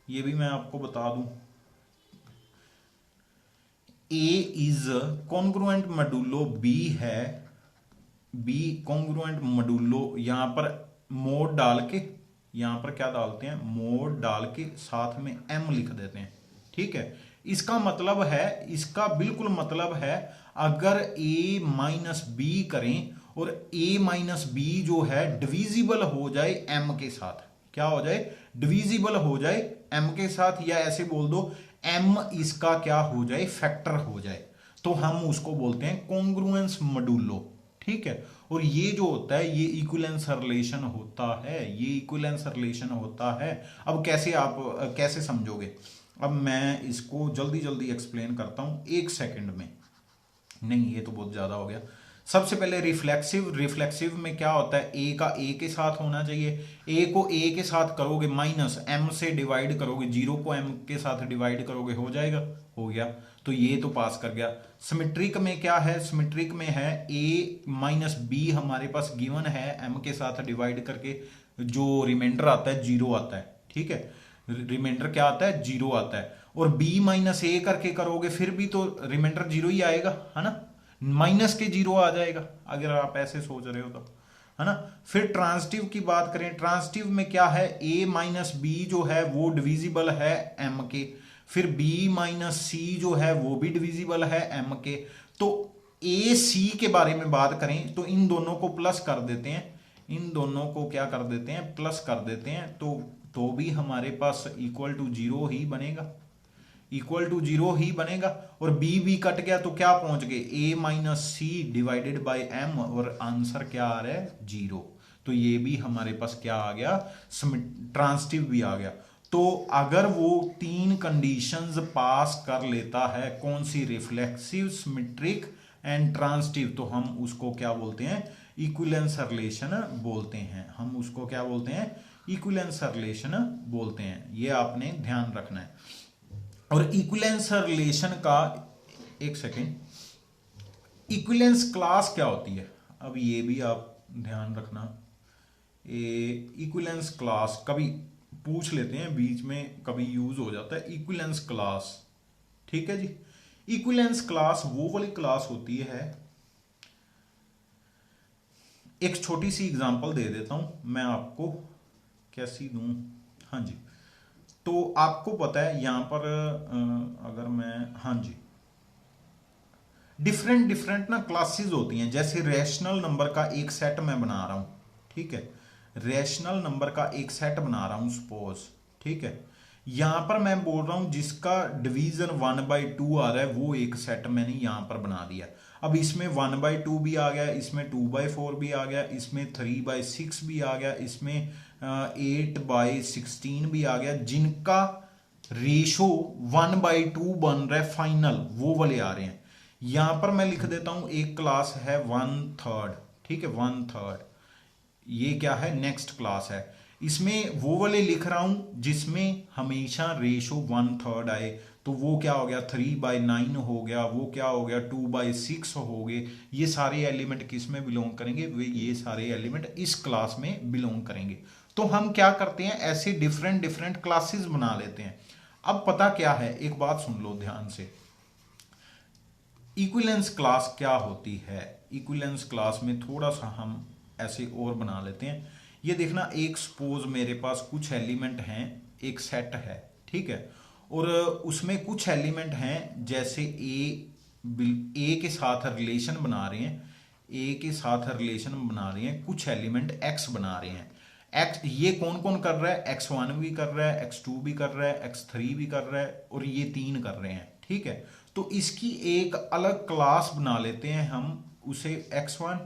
S1: ये भी मैं आपको बता दूं। ए इज कॉन्ग्रुएंट मॉड्यूलो बी है, बी कॉन्ग्रुएंट मॉड्यूलो, यहां पर मोड डाल के, यहां पर क्या डालते हैं, मोड डाल के साथ में एम लिख देते हैं। ठीक है, इसका मतलब है, इसका बिल्कुल मतलब है, अगर a माइनस बी करें और a माइनस बी जो है डिविजिबल हो जाए m के साथ, क्या हो जाए, डिविजिबल हो जाए m के साथ, या ऐसे बोल दो m इसका क्या हो जाए, फैक्टर हो जाए, तो हम उसको बोलते हैं कॉन्ग्रुएंस मॉड्यूलो। ठीक है, और ये जो होता है ये इक्विवेलेंस रिलेशन होता है, ये इक्विवेलेंस रिलेशन होता है। अब कैसे आप कैसे समझोगे, अब मैं इसको जल्दी जल्दी एक्सप्लेन करता हूं एक सेकंड में, नहीं ये तो बहुत ज्यादा हो गया। सबसे पहले रिफ्लेक्सिव, रिफ्लेक्सिव में क्या होता है, ए का ए के साथ होना चाहिए, ए को ए के साथ करोगे माइनस एम से डिवाइड करोगे, जीरो को एम के साथ डिवाइड करोगे, हो जाएगा, हो गया, तो ये तो पास कर गया। सिमेट्रिक में क्या है, सिमेट्रिक में है ए माइनस बी हमारे पास गिवन है, एम के साथ डिवाइड करके जो रिमाइंडर आता है जीरो आता है। ठीक है, रिमाइंडर क्या आता है, जीरो आता है, और b माइनस ए करके करोगे फिर भी तो रिमाइंडर जीरो ही आएगा, है ना, माइनस के जीरो आ जाएगा अगर आप ऐसे सोच रहे हो तो, है ना। फिर ट्रांजिटिव की बात करें, ट्रांजिटिव में क्या है, a माइनस बी जो है वो डिविजिबल है m के, फिर b माइनस सी जो है वो भी डिविजिबल है m के। तो a c के बारे में बात करें तो इन दोनों को प्लस कर देते हैं, इन दोनों को क्या कर देते हैं, प्लस कर देते हैं, तो भी हमारे पास इक्वल टू जीरो ही बनेगा, इक्वल टू जीरो ही बनेगा। और बी भी कट गया तो क्या पहुंच गए, A minus C divided by M, और आंसर क्या आ रहा है, जीरो। तो ये भी हमारे पास क्या आ गया, ट्रांजिटिव भी आ गया। तो अगर वो तीन कंडीशंस पास कर लेता है, कौन सी, रिफ्लेक्सिव, सिमेट्रिक एंड ट्रांजिटिव, तो हम उसको क्या बोलते हैं, इक्विवेलेंस रिलेशन बोलते हैं। हम उसको क्या बोलते हैं, इक्विवेलेंस रिलेशन बोलते हैं। ये आपने ध्यान रखना है। और इक्विवेलेंस रिलेशन का, एक सेकेंड, इक्विवेलेंस क्लास क्या होती है, अब ये भी आप ध्यान रखना। इक्विवेलेंस क्लास कभी पूछ लेते हैं बीच में, कभी यूज हो जाता है इक्विवेलेंस क्लास। ठीक है जी, इक्विवेलेंस क्लास वो वाली क्लास होती है, एक छोटी सी एग्जांपल दे देता हूं मैं आपको, कैसी दूं, हाँ जी। तो आपको पता है यहां पर अगर मैं, हाँ जी, डिफरेंट डिफरेंट ना क्लासेस होती हैं। जैसे रैशनल नंबर का एक सेट मैं बना रहा हूं, ठीक है, रैशनल नंबर का एक सेट बना रहा हूं सपोज, ठीक है, यहां पर मैं बोल रहा हूं जिसका डिवीजन 1/2 आ रहा है, वो एक सेट मैंने यहां पर बना दिया। अब इसमें 1/2 भी आ गया, इसमें 2/4 भी आ गया, इसमें 3/6 भी आ गया, इसमें 8/16 भी आ गया, जिनका रेशो 1/2 बन रहा है फाइनल, वो वाले आ रहे हैं। यहां पर मैं लिख देता हूं एक क्लास है 1/3, ठीक है, 1/3, ये क्या है, नेक्स्ट क्लास है। इसमें वो वाले लिख रहा हूं जिसमें हमेशा रेशो 1/3 आए, तो वो क्या हो गया, 3/9 हो गया, वो क्या हो गया, 2/6 हो गए। ये सारे एलिमेंट किस में बिलोंग करेंगे, वे ये सारे एलिमेंट इस क्लास में बिलोंग करेंगे। तो हम क्या करते हैं, ऐसे डिफरेंट डिफरेंट क्लासेस बना लेते हैं। अब पता क्या है, एक बात सुन लो ध्यान से, इक्विवेलेंस क्लास क्या होती है। इक्विवेलेंस क्लास में थोड़ा सा हम ऐसे और बना लेते हैं। ये देखना, एक सपोज मेरे पास कुछ एलिमेंट हैं, एक सेट है, ठीक है, और उसमें कुछ एलिमेंट हैं, जैसे ए के साथ रिलेशन बना रहे हैं, ए के साथ रिलेशन बना रहे हैं, कुछ एलिमेंट एक्स बना रहे हैं। एक्स ये कौन कौन कर रहा है, x1 भी कर रहा है, x2 भी कर रहा है, x3 भी कर रहा है, और ये 3 कर रहे हैं, ठीक है। तो इसकी एक अलग क्लास बना लेते हैं हम, उसे x1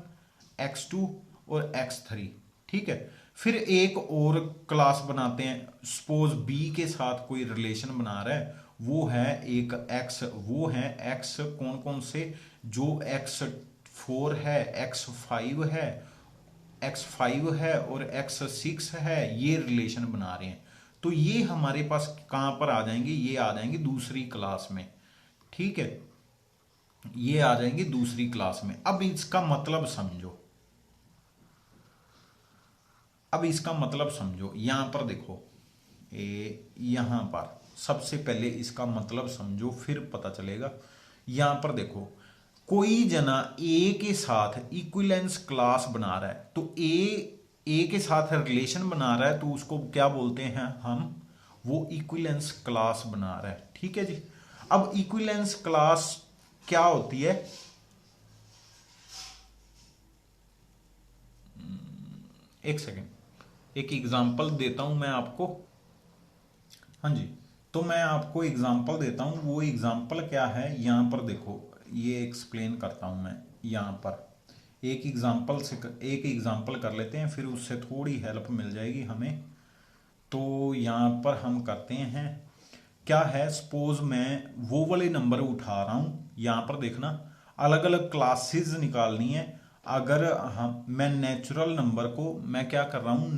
S1: x2 और x3, ठीक है। फिर एक और क्लास बनाते हैं, सपोज b के साथ कोई रिलेशन बना रहा है, वो है एक x, वो है x कौन कौन से, जो x4 है, x5 है, x5 है और x6 है, ये रिलेशन बना रहे हैं। तो ये हमारे पास कहां पर आ जाएंगे, ये आ जाएंगे दूसरी क्लास में, ठीक है, ये आ जाएंगे दूसरी क्लास में। अब इसका मतलब समझो, अब इसका मतलब समझो, यहां पर देखो, यहां पर सबसे पहले इसका मतलब समझो, फिर पता चलेगा। यहां पर देखो, कोई जना ए के साथ इक्विलेंस क्लास बना रहा है, तो ए के साथ रिलेशन बना रहा है, तो उसको क्या बोलते हैं हम, वो इक्विलेंस क्लास बना रहा है, ठीक है जी। अब इक्विलेंस क्लास क्या होती है, एक सेकेंड, एक एग्जांपल देता हूं मैं आपको। हाँ जी, तो मैं आपको एग्जांपल देता हूं, वो एग्जांपल क्या है, यहां पर देखो, ये एक्सप्लेन करता हूं मैं। यहां पर एक एग्जांपल से एक एग्जांपल कर लेते हैं, फिर उससे थोड़ी हेल्प मिल जाएगी हमें। तो यहां पर हम करते हैं, क्या है, सपोज मैं वो वाले नंबर उठा रहा हूं, यहां पर देखना, अलग अलग क्लासेस निकालनी है। अगर हम, मैं नेचुरल नंबर को, मैं क्या कर रहा हूं,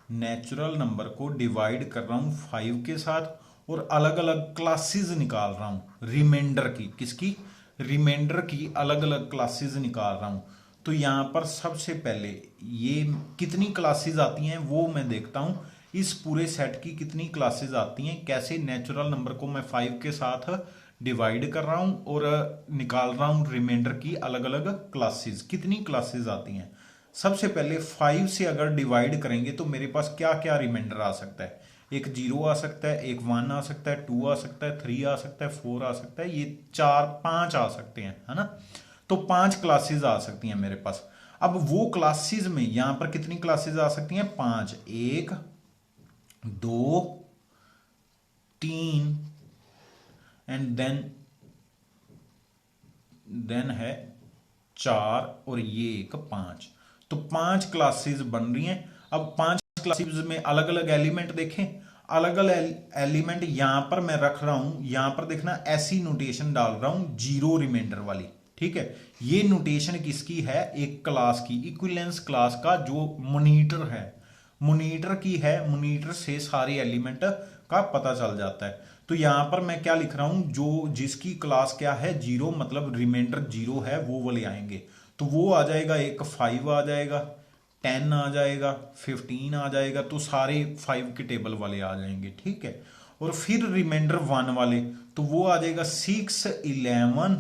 S1: नेचुरल नंबर को डिवाइड कर रहा हूं 5 के साथ, और अलग अलग क्लासेस निकाल रहा हूं रिमाइंडर की, किसकी, रिमाइंडर की अलग अलग क्लासेस निकाल रहा हूं। तो यहां पर सबसे पहले ये कितनी क्लासेस आती हैं वो मैं देखता हूं, इस पूरे सेट की कितनी क्लासेस आती हैं, कैसे, नेचुरल नंबर को मैं 5 के साथ डिवाइड कर रहा हूं और निकाल रहा हूं रिमाइंडर की अलग अलग क्लासेस, कितनी क्लासेस आती हैं। सबसे पहले 5 से अगर डिवाइड करेंगे तो मेरे पास क्या क्या रिमाइंडर आ सकता है, एक 0 आ सकता है, एक 1 आ सकता है, 2 आ सकता है, 3 आ सकता है, 4 आ सकता है, ये 4 5 आ सकते हैं, है ना। तो 5 क्लासेस आ सकती हैं मेरे पास। अब वो क्लासेस में यहां पर कितनी क्लासेस आ सकती हैं, 5, 1 2 3 एंड देन है 4 और ये एक 5। तो 5 क्लासेस बन रही हैं। अब 5 क्लासेस में अलग अलग एलिमेंट देखें, अलग अलग एलिमेंट यहां पर मैं रख रहा हूं, यहां पर देखना ऐसी नोटेशन डाल रहा हूं, जीरो रिमाइंडर वाली, ठीक है। ये नोटेशन किसकी है, एक क्लास की, इक्विलेंस क्लास का जो मॉनिटर है, मॉनिटर की है, मॉनिटर से सारे एलिमेंट का पता चल जाता है। तो यहां पर मैं क्या लिख रहा हूं, जो जिसकी क्लास क्या है, 0, मतलब रिमाइंडर 0 है, वो वाले आएंगे। तो वो आ जाएगा, एक 5 आ जाएगा, 10 आ जाएगा, 15 आ जाएगा, तो सारे 5 के टेबल वाले आ जाएंगे, ठीक है। और फिर रिमाइंडर 1 वाले, तो वो आ जाएगा 6, 11,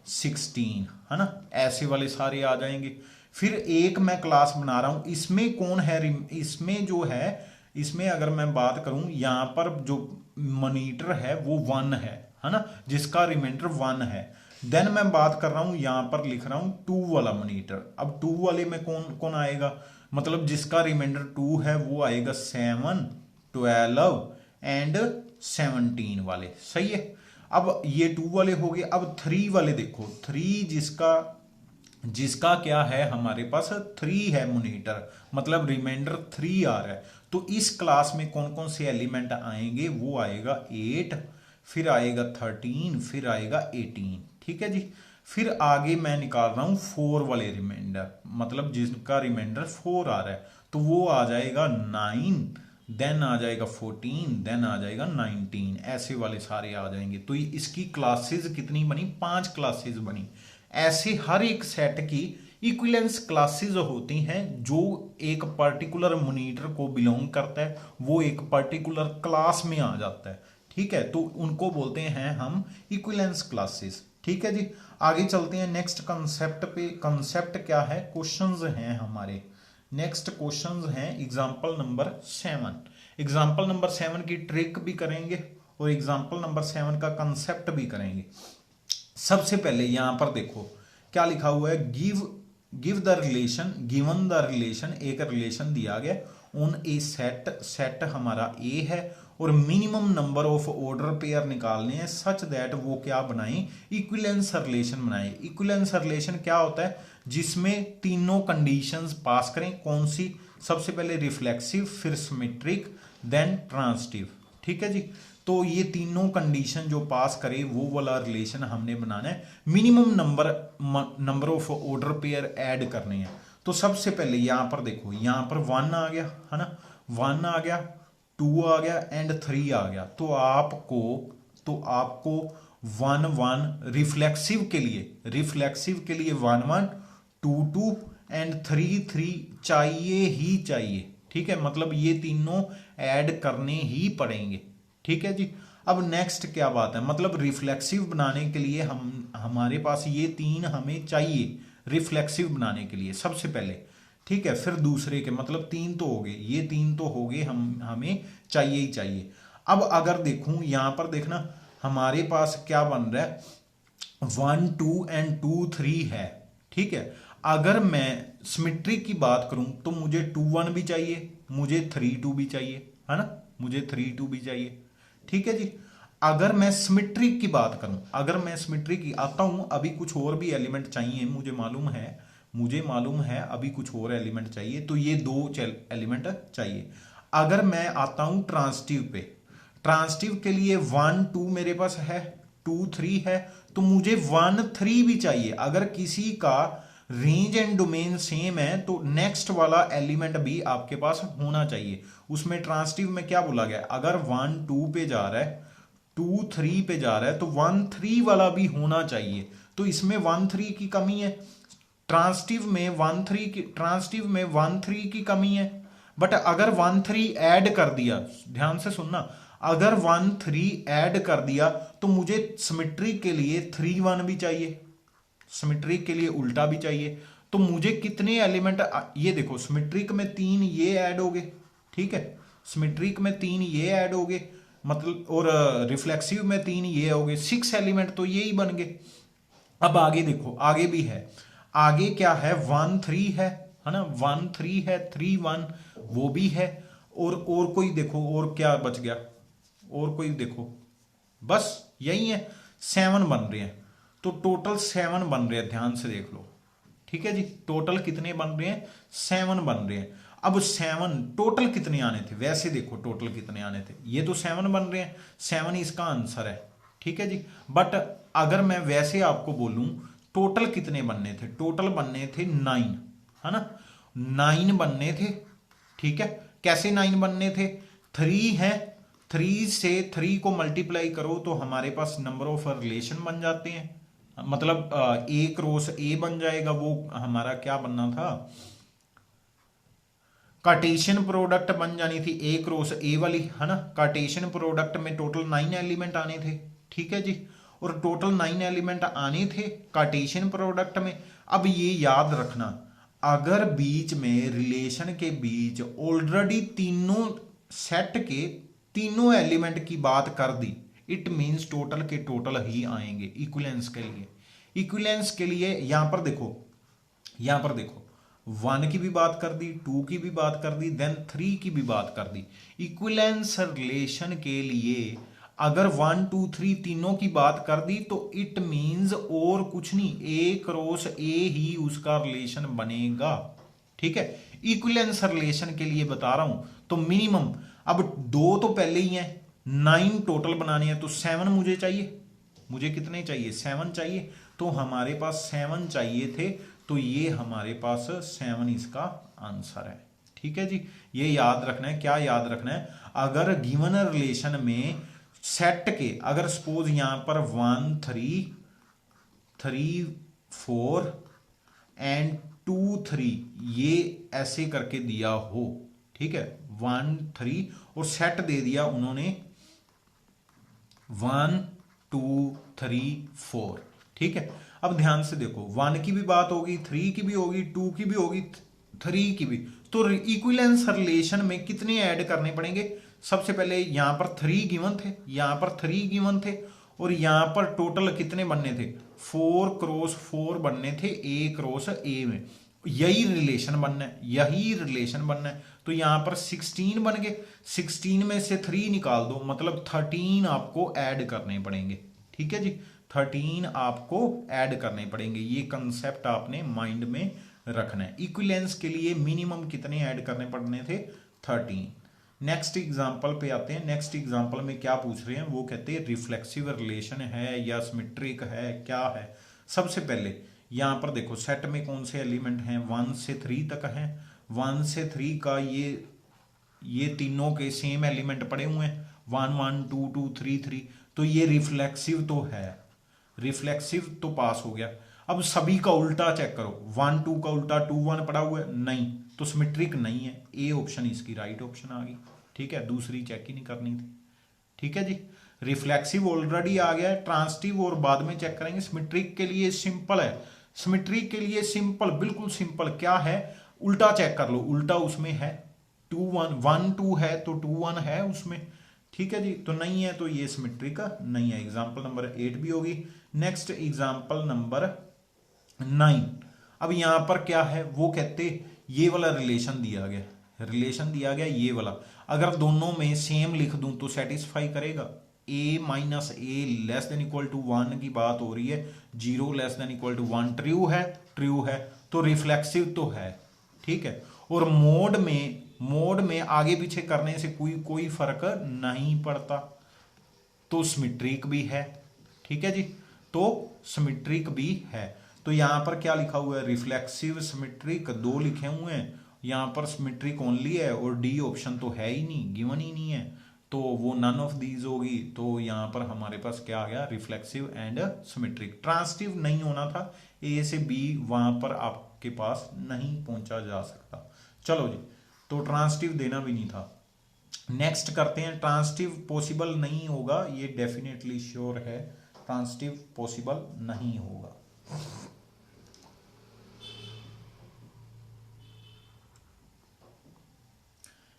S1: 16, है ना, ऐसे वाले सारे आ जाएंगे। फिर एक मैं क्लास बना रहा हूं, इसमें कौन है, इसमें जो है, इसमें अगर मैं बात करूं, यहां पर जो मॉनिटर है वो 1 है ना, जिसका रिमाइंडर 1 है। देन मैं बात कर रहा हूं, यहां पर लिख रहा हूं 2 वाला मॉनिटर। अब 2 वाले में कौन कौन आएगा, मतलब जिसका रिमाइंडर 2 है वो आएगा 7, 12 एंड 17 वाले, सही है। अब ये 2 वाले हो गए। अब 3 वाले देखो, 3 जिसका क्या है, हमारे पास 3 है मॉनिटर, मतलब रिमाइंडर 3 आ रहा है। तो इस क्लास में कौन कौन से एलिमेंट आएंगे, वो आएगा 8, फिर आएगा 13, फिर आएगा 18, ठीक है जी। फिर आगे मैं निकाल रहा हूं 4 वाले रिमाइंडर, मतलब जिसका रिमाइंडर 4 आ रहा है, तो वो आ जाएगा 9, देन आ जाएगा 14, देन आ जाएगा 19, ऐसे वाले सारे आ जाएंगे। तो इसकी क्लासेस कितनी बनी, 5 क्लासेस बनी। ऐसे हर एक सेट की इक्विलेंस क्लासेस होती हैं, जो एक पर्टिकुलर मॉनिटर को बिलोंग करता है, वो एक पर्टिकुलर क्लास में आ जाता है, ठीक है। तो उनको बोलते हैं हम इक्विलेंस क्लासेस, ठीक है जी। आगे चलते हैं नेक्स्ट कंसेप्ट पे। कंसेप्ट क्या है, क्वेश्चंस हैं हमारे। नेक्स्ट क्वेश्चंस हैं एग्जांपल नंबर 7। एग्जांपल नंबर 7 की ट्रिक भी करेंगे और एग्जांपल नंबर 7 का कंसेप्ट भी करेंगे। सबसे पहले यहां पर देखो क्या लिखा हुआ है, give the relation, given the relation, एक रिलेशन दिया गया ऑन ए सेट, सेट हमारा ए है और minimum number of order pair निकालने हैं सच दैट वो क्या बनाए, इक्विलेंस रिलेशन बनाए। इक्विलेंस रिलेशन क्या होता है, जिसमें तीनों कंडीशंस पास करें। कौन सी, सबसे पहले रिफ्लेक्सिव, फिर सिमेट्रिक, देन ट्रांसिटिव। ठीक है जी, तो ये तीनों कंडीशन जो पास करे वो वाला रिलेशन हमने बनाना है। Minimum number of order pair add करने हैं। तो सबसे पहले यहां पर देखो, यहां पर 1 आ गया है ना, 1 आ गया, 2 आ गया एंड 3 आ गया। तो आपको 1 1 रिफ्लेक्सिव के लिए 1 1 2 2 एंड 3 3 चाहिए ही चाहिए। ठीक है, मतलब ये तीनों ऐड करने ही पड़ेंगे। ठीक है जी, अब नेक्स्ट क्या बात है, मतलब रिफ्लेक्सिव बनाने के लिए हमारे पास ये 3 हमें चाहिए रिफ्लेक्सिव बनाने के लिए सबसे पहले। ठीक है, फिर दूसरे के, मतलब 3 तो हो गए, ये 3 तो हो गए, हमें चाहिए ही चाहिए। अब अगर देखूं यहां पर देखना हमारे पास क्या बन रहा है, 1 2 एंड 2 3 है। ठीक है, अगर मैं सिमेट्री की बात करूं तो मुझे 2 1 भी चाहिए, मुझे 3 2 भी चाहिए, है ना, मुझे 3 2 भी चाहिए। ठीक है जी, अगर मैं सिमेट्री की बात करूं, अगर मैं सिमेट्री की आता हूं, अभी कुछ और भी एलिमेंट चाहिए, मुझे मालूम है अभी कुछ और एलिमेंट चाहिए, तो ये 2 एलिमेंट चाहिए। अगर मैं आता हूं ट्रांसिटिव पे, ट्रांसिटिव के लिए 1 2 मेरे पास है, 2 3 है, तो मुझे 1 3 भी चाहिए। अगर किसी का रेंज एंड डोमेन सेम है तो नेक्स्ट वाला एलिमेंट भी आपके पास होना चाहिए। उसमें ट्रांसिटिव में क्या बोला गया, अगर 1 2 पे जा रहा है, 2 3 पे जा रहा है, तो 1 3 वाला भी होना चाहिए। तो इसमें 1 3 की कमी है, ट्रांसिटिव में 1 3 की कमी है। बट अगर 1 3 ऐड कर दिया, ध्यान से सुनना, अगर 1 3 ऐड कर दिया तो मुझे सिमेट्री के लिए 3 1 भी चाहिए, सिमेट्रिक के लिए उल्टा भी चाहिए। तो मुझे कितने एलिमेंट, ये देखो सिमेट्रिक में 3 ये ऐड हो गए। ठीक है, सिमेट्रिक में 3 ये ऐड हो गए, मतलब, और रिफ्लेक्सिव में 3 ये हो गए, 6 एलिमेंट तो ये ही बन गए। अब आगे देखो, आगे भी है, आगे क्या है, 1 3 है ना, 1 3 है, 3 1 वो भी है, और कोई देखो, और क्या बच गया, और कोई देखो, बस यही है, 7 बन रहे हैं। तो टोटल 7 बन रहे हैं, ध्यान से देख लो। ठीक है जी, टोटल कितने बन रहे हैं, 7 बन रहे हैं। अब 7 टोटल कितने आने थे, वैसे देखो टोटल कितने आने थे, ये तो 7 बन रहे हैं, 7 इसका आंसर है। ठीक है जी, बट अगर मैं वैसे आपको बोलूं टोटल कितने बनने थे, टोटल बनने थे 9, है ना, 9 बनने थे। ठीक है, कैसे 9 बनने थे, 3 है, 3 से 3 को मल्टीप्लाई करो तो हमारे पास नंबर ऑफ रिलेशन बन जाते हैं, मतलब ए क्रॉस ए बन जाएगा। वो हमारा क्या बनना था, कार्टेशियन प्रोडक्ट बन जानी थी ए क्रॉस ए वाली, है ना। कार्टेशियन प्रोडक्ट में टोटल 9 एलिमेंट आने थे। ठीक है जी, और टोटल 9 एलिमेंट आने थे कार्टेशियन प्रोडक्ट में। अब ये याद रखना, अगर बीच में रिलेशन के बीच ऑलरेडी तीनों सेट के तीनों एलिमेंट की बात कर दी, इट मींस टोटल के टोटल ही आएंगे इक्विलेंस के लिए। इक्विलेंस के लिए यहां पर देखो, 1 की भी बात कर दी, 2 की भी बात कर दी, देन 3 की भी बात कर दी। इक्विलेंस रिलेशन के लिए अगर 1 2 3 तीनों की बात कर दी तो इट मींस और कुछ नहीं, ए क्रॉस ए ही उसका रिलेशन बनेगा। ठीक है, इक्विलेंस रिलेशन के लिए बता रहा हूं। तो मिनिमम, अब 2 तो पहले ही है, 9 टोटल बनाने हैं, तो 7 मुझे चाहिए। मुझे कितने चाहिए, 7 चाहिए। तो हमारे पास 7 चाहिए थे, तो ये हमारे पास 7 इसका आंसर है। ठीक है जी, ये याद रखना है। क्या याद रखना है, अगर गिवन रिलेशन में सेट के, अगर सपोज यहां पर 1 3 3 4 एंड 2 3 ये ऐसे करके दिया हो, ठीक है, 1 3 और सेट दे दिया उन्होंने 1 2 3 4। ठीक है, अब ध्यान से देखो, 1 की भी बात होगी, 3 की भी होगी, 2 की भी होगी, 3 की भी। तो इक्विलेंस रिलेशन में कितने ऐड करने पड़ेंगे, सबसे पहले यहां पर 3 गिवन थे, यहां पर 3 गिवन थे, और यहां पर टोटल कितने बनने थे, 4 क्रॉस 4 बनने थे ए क्रॉस ए में। यही रिलेशन बनना है, यही रिलेशन बनना है। तो यहां पर 16 बन गए, 16 में से 3 निकाल दो, मतलब 13 आपको ऐड करने पड़ेंगे। ठीक है जी, 13 आपको ऐड करने पड़ेंगे। ये कंसेप्ट आपने माइंड में रखना है। इक्विलेंस के लिए मिनिमम कितने ऐड करने पड़ने थे? 13। नेक्स्ट एग्जाम्पल पे आते हैं। नेक्स्ट एग्जाम्पल में क्या पूछ रहे हैं, वो कहते हैं रिफ्लेक्सिव रिलेशन है या सिमेट्रिक है, क्या है। सबसे पहले यहां पर देखो सेट में कौन से एलिमेंट हैं, 1 से 3 तक हैं। 1 से 3 का ये तीनों के सेम एलिमेंट पड़े हुए हैं, 1 1 2 2 3 3। तो ये रिफ्लेक्सिव तो है, रिफ्लेक्सिव तो पास हो गया। अब सभी का उल्टा चेक करो, 1 2 का उल्टा 2 1 पड़ा हुआ है, नहीं, तो सिमेट्रिक नहीं है। ए ऑप्शन इसकी राइट ऑप्शन आ गई। ठीक है, दूसरी चेक ही नहीं करनी थी। ठीक है जी, रिफ्लेक्सिव ऑलरेडी आ गया है, ट्रांसटिव और बाद में चेक करेंगे। सिमेट्रिक के लिए सिंपल है, सिमेट्रिक के लिए सिंपल, बिल्कुल सिंपल। क्या है, उल्टा चेक कर लो, उल्टा उसमें है 2 1 1 2 है तो 2 1 है उसमें। ठीक है जी, तो नहीं है तो ये सिमेट्रिक नहीं है। एग्जाम्पल नंबर 8 भी होगी। Next example number 9। अब यहां पर क्या है, वो कहते ये वाला रिलेशन दिया गया, रिलेशन दिया गया ये वाला, अगर दोनों में सेम लिख दूं तो सेटिस्फाई करेगा। a minus A less than equal to 1 की बात हो रही है, 0 less than equal to 1 true है, ट्रू है, तो रिफ्लेक्सिव तो है। ठीक है, और मोड में आगे पीछे करने से कोई फर्क नहीं पड़ता, तो सिमेट्रिक भी है। ठीक है जी, तो सिमेट्रिक भी है। तो यहां पर क्या लिखा हुआ है, रिफ्लेक्सिव सिमेट्रिक दो लिखे हुए हैं, यहां पर सिमेट्रिक ओनली है, और डी ऑप्शन तो है ही नहीं, गिवन ही नहीं है, तो वो नन ऑफ दीज होगी। तो यहां पर हमारे पास क्या आ गया, रिफ्लेक्सिव एंड सिमेट्रिक। ट्रांसटिव नहीं होना था, ए से बी वहां पर आपके पास नहीं पहुंचा जा सकता। चलो जी, तो ट्रांसटिव देना भी नहीं था। नेक्स्ट करते हैं, ट्रांसटिव पॉसिबल नहीं होगा, ये डेफिनेटली श्योर है, ट्रांसटिव पॉसिबल नहीं होगा।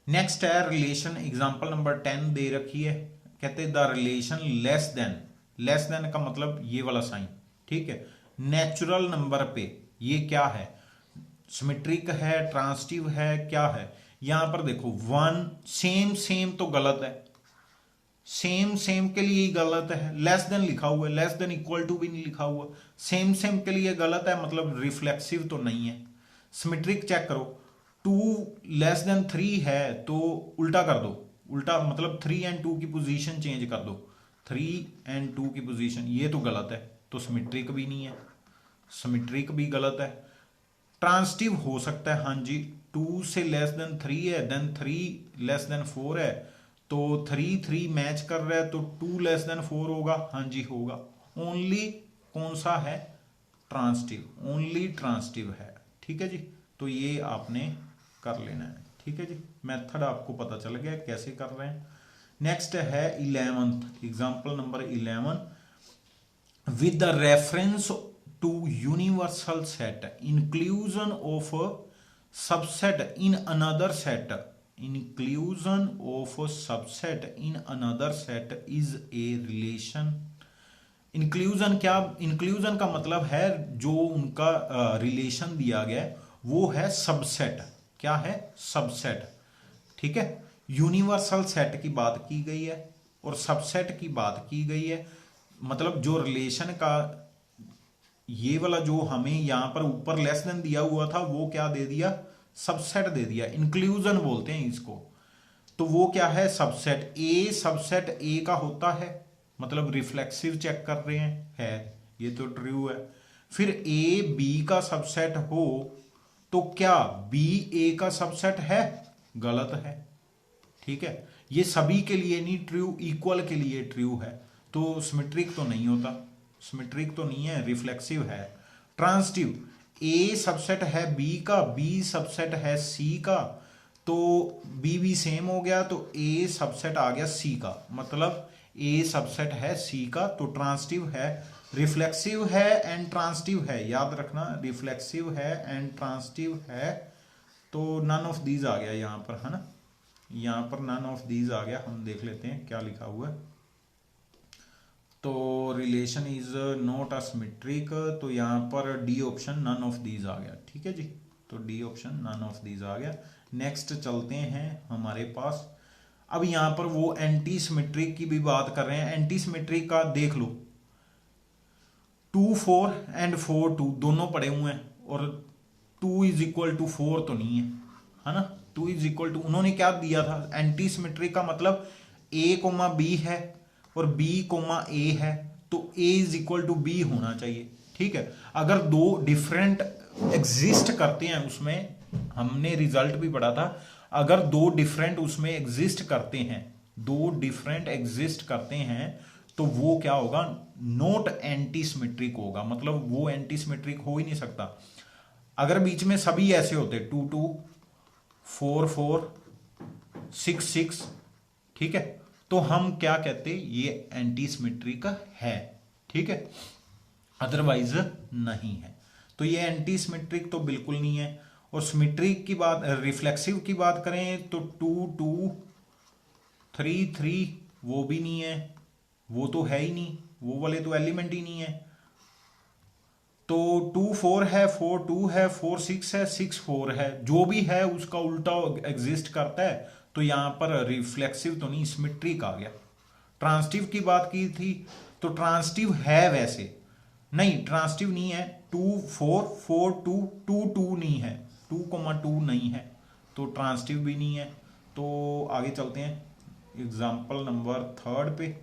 S1: नेक्स्ट है रिलेशन, एग्जांपल नंबर 10 दे रखी है। कहते the relation less than, less than का मतलब ये वाला साइन। ठीक है, नेचुरल नंबर पे ये क्या है, सिमेट्रिक है, ट्रांसटिव है, क्या है। यहां पर देखो 1 सेम सेम तो गलत है, सेम सेम के लिए ही गलत है। लेस देन लिखा हुआ है, लेस देन इक्वल टू भी नहीं लिखा हुआ, सेम सेम के लिए गलत है, मतलब रिफ्लेक्सिव तो नहीं है। सिमेट्रिक चेक करो, 2 लेस देन 3 है तो उल्टा कर दो, उल्टा मतलब 3 एंड 2 की पोजीशन चेंज कर दो, 3 एंड 2 की पोजीशन, ये तो गलत है, तो सिमेट्रिक भी नहीं है, सिमेट्रिक भी गलत है। ट्रांसटिव हो सकता है, हाँ जी, 2 से लेस देन 3 है, देन 3 लेस देन 4 है, तो 3 3 मैच कर रहा है, तो 2 लेस देन 4 होगा, हाँ जी होगा। ओनली कौन सा है, ट्रांसटिव, ओनली ट्रांसटिव है। ठीक है जी, तो ये आपने कर लेना है। ठीक है जी, मेथड आपको पता चल गया कैसे कर रहे हैं। नेक्स्ट है 11th, example number 11। with the reference to universal set, inclusion of a subset in another set, inclusion of a subset in another set is a relation। Inclusion क्या, इंक्लूजन का मतलब है जो उनका रिलेशन दिया गया है वो है सबसेट। क्या है, सबसेट। ठीक है, यूनिवर्सल सेट की बात की गई है और सबसेट की बात की गई है, मतलब जो रिलेशन का ये वाला जो हमें यहां पर ऊपर लेस देन दिया हुआ था वो क्या दे दिया, सबसेट दे दिया, इंक्लूजन बोलते हैं इसको। तो वो क्या है, सबसेट। ए सबसेट ए का होता है, मतलब रिफ्लेक्सिव चेक कर रहे हैं, है, ये तो ट्रू है। फिर ए बी का सबसेट हो तो क्या बी ए का सबसेट है, गलत है। ठीक है, ये सभी के लिए नहीं ट्रू, इक्वल के लिए ट्रू है, तो सिमेट्रिक तो नहीं होता, सिमेट्रिक तो नहीं है, रिफ्लेक्सिव है। ट्रांसटिव, ए सबसेट है बी का, बी सबसेट है सी का, तो बी भी सेम हो गया, तो ए सबसेट आ गया सी का, मतलब ए सबसेट है सी का, तो ट्रांसटिव है। रिफ्लेक्सिव है एंड ट्रांसटिव है, याद रखना, रिफ्लेक्सिव है एंड ट्रांसटिव है, तो नन ऑफ दीज आ गया यहां पर, है ना, यहां पर नन ऑफ दीज आ गया। हम देख लेते हैं क्या लिखा हुआ है। तो relation is not a symmetric, तो यहां पर D option none of these आ गया। ठीक है जी, तो D option, none of these आ गया। नेक्स्ट चलते हैं हमारे पास, अब यहां पर वो एंटी सिमेट्रिक की भी बात कर रहे हैं। एंटी सिमेट्रिक का देख लो, 2 4 एंड 4 2 दोनों पड़े हुए हैं, और 2 इज इक्वल टू 4 तो नहीं है ना। 2 इज इक्वल टू, उन्होंने क्या दिया था, एंटी सिमेट्रिक का मतलब ए कोमा बी है और बी कोमा ए है, तो ए इज इक्वल टू बी होना चाहिए। ठीक है, अगर दो डिफरेंट एग्जिस्ट करते हैं, उसमें हमने रिजल्ट भी पढ़ा था, अगर दो डिफरेंट उसमें एग्जिस्ट करते हैं, दो डिफरेंट एग्जिस्ट करते हैं, तो वो क्या होगा, नॉट एंटी सिमेट्रिक होगा, मतलब वो एंटी सिमेट्रिक हो ही नहीं सकता। अगर बीच में सभी ऐसे होते 2 2 4 4 6 6, ठीक है, तो हम क्या कहते, ये एंटी सिमेट्रिक है। ठीक है, अदरवाइज नहीं है। तो ये एंटी सिमेट्रिक तो बिल्कुल नहीं है। और सिमेट्रिक की बात, रिफ्लेक्सिव की बात करें तो 2 2 3 3 वो भी नहीं है, वो तो है ही नहीं, वो वाले तो एलिमेंट ही नहीं है। तो 2 4 है, 4 2 है, 4 6 है, 6 4 है, जो भी है उसका उल्टा एग्जिस्ट करता है, तो यहां पर रिफ्लेक्सिव तो नहीं, सिमेट्रिक आ गया। ट्रांसटिव की बात की थी, तो ट्रांसटिव है वैसे, नहीं ट्रांसटिव नहीं है। 2 4 4 2 2 2 नहीं है, 2,2 नहीं है, तो ट्रांसटिव भी नहीं है। तो आगे चलते हैं एग्जाम्पल नंबर 3 पे।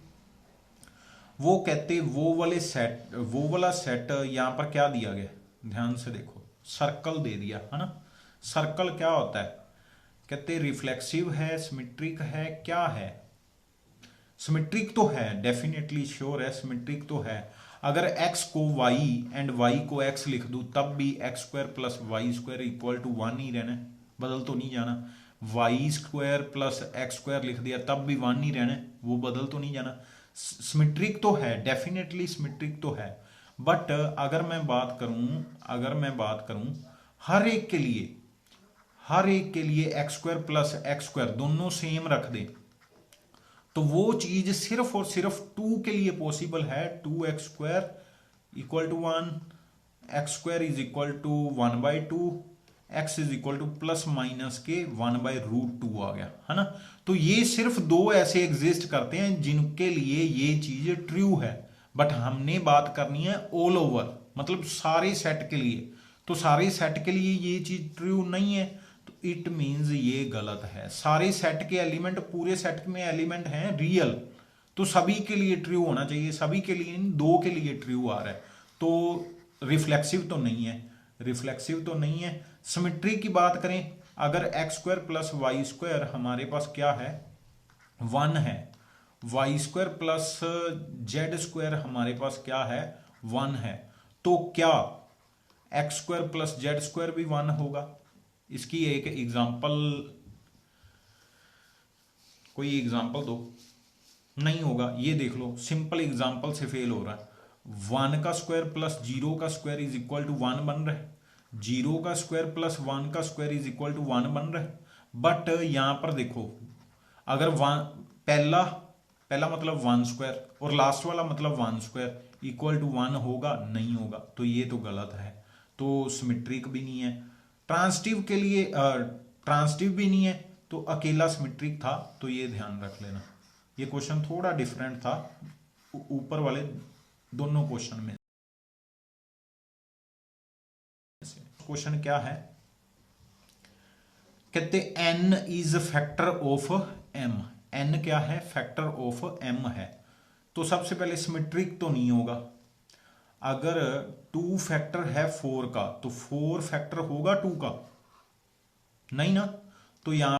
S1: वो कहते वो वाला सेट यहां पर क्या दिया गया, ध्यान से देखो, सर्कल दे दिया है ना। सर्कल क्या होता है, कहते रिफ्लेक्सिव है, सिमेट्रिक है, क्या है, सिमेट्रिक तो है, डेफिनेटली श्योर है, सिमेट्रिक तो है। अगर x को y एंड y को x लिख दूं, तब भी x square plus Y square equal to 1 ही रहना, बदल तो नहीं जाना। Y square plus X square लिख दिया, तब भी 1 ही रहना, वो बदल तो नहीं जाना। सिमेट्रिक तो है, डेफिनेटली सिमेट्रिक तो है। बट अगर मैं बात करूं हर एक के लिए x square plus X square दोनों सेम रख दें, तो वो चीज सिर्फ और सिर्फ 2 के लिए पॉसिबल है। 2x square equal to 1, X square is equal to 1/2, x is equal to plus minus के 1/√2 आ गया, है ना। तो ये सिर्फ दो ऐसे एग्जिस्ट करते हैं जिनके लिए ये चीज ट्रू है। बट हमने बात करनी है ऑल ओवर, मतलब सारे सेट के लिए। तो सारे सेट के लिए ये चीज ट्रू नहीं है, तो इट मीन्स ये गलत है। सारे सेट के एलिमेंट, पूरे सेट में एलिमेंट हैं रियल, तो सभी के लिए ट्रू होना चाहिए, सभी के लिए, दो के लिए ट्रू आ रहा है, तो रिफ्लेक्सिव तो नहीं है, रिफ्लेक्सिव तो नहीं है। सिमेट्री की बात करें, अगर X square plus Y square हमारे पास क्या है, 1 है, Y square plus Z square हमारे पास क्या है, 1 है, तो क्या X square plus Z square भी 1 होगा। इसकी एक एग्जांपल, कोई एग्जांपल दो। नहीं होगा, ये देख लो, सिंपल एग्जांपल से फेल हो रहा है। 1 का स्क्वायर प्लस 0 का स्क्वायर इज इक्वल टू 1 बन रहा है, 0 का स्क्वायर प्लस 1 का स्क्वायर इज इक्वल टू 1 बन रहा है। बट यहां पर देखो, अगर पहला मतलब 1 स्क्वायर और लास्ट वाला मतलब 1 स्क्वायर इक्वल टू 1 होगा, नहीं होगा, तो ये तो गलत है, तो सिमेट्रिक भी नहीं है। ट्रांसटिव के लिए ट्रांसटिव भी नहीं है, तो अकेला सिमेट्रिक था, तो ये ध्यान रख लेना। ये क्वेश्चन थोड़ा डिफरेंट था ऊपर वाले दोनों क्वेश्चन में। क्वेश्चन क्या है, कहते n is factor of m, n क्या है, फैक्टर ऑफ m है, तो सबसे पहले सिमेट्रिक तो नहीं होगा। अगर 2 फैक्टर है 4 का, तो 4 फैक्टर होगा 2 का, नहीं ना, तो यहां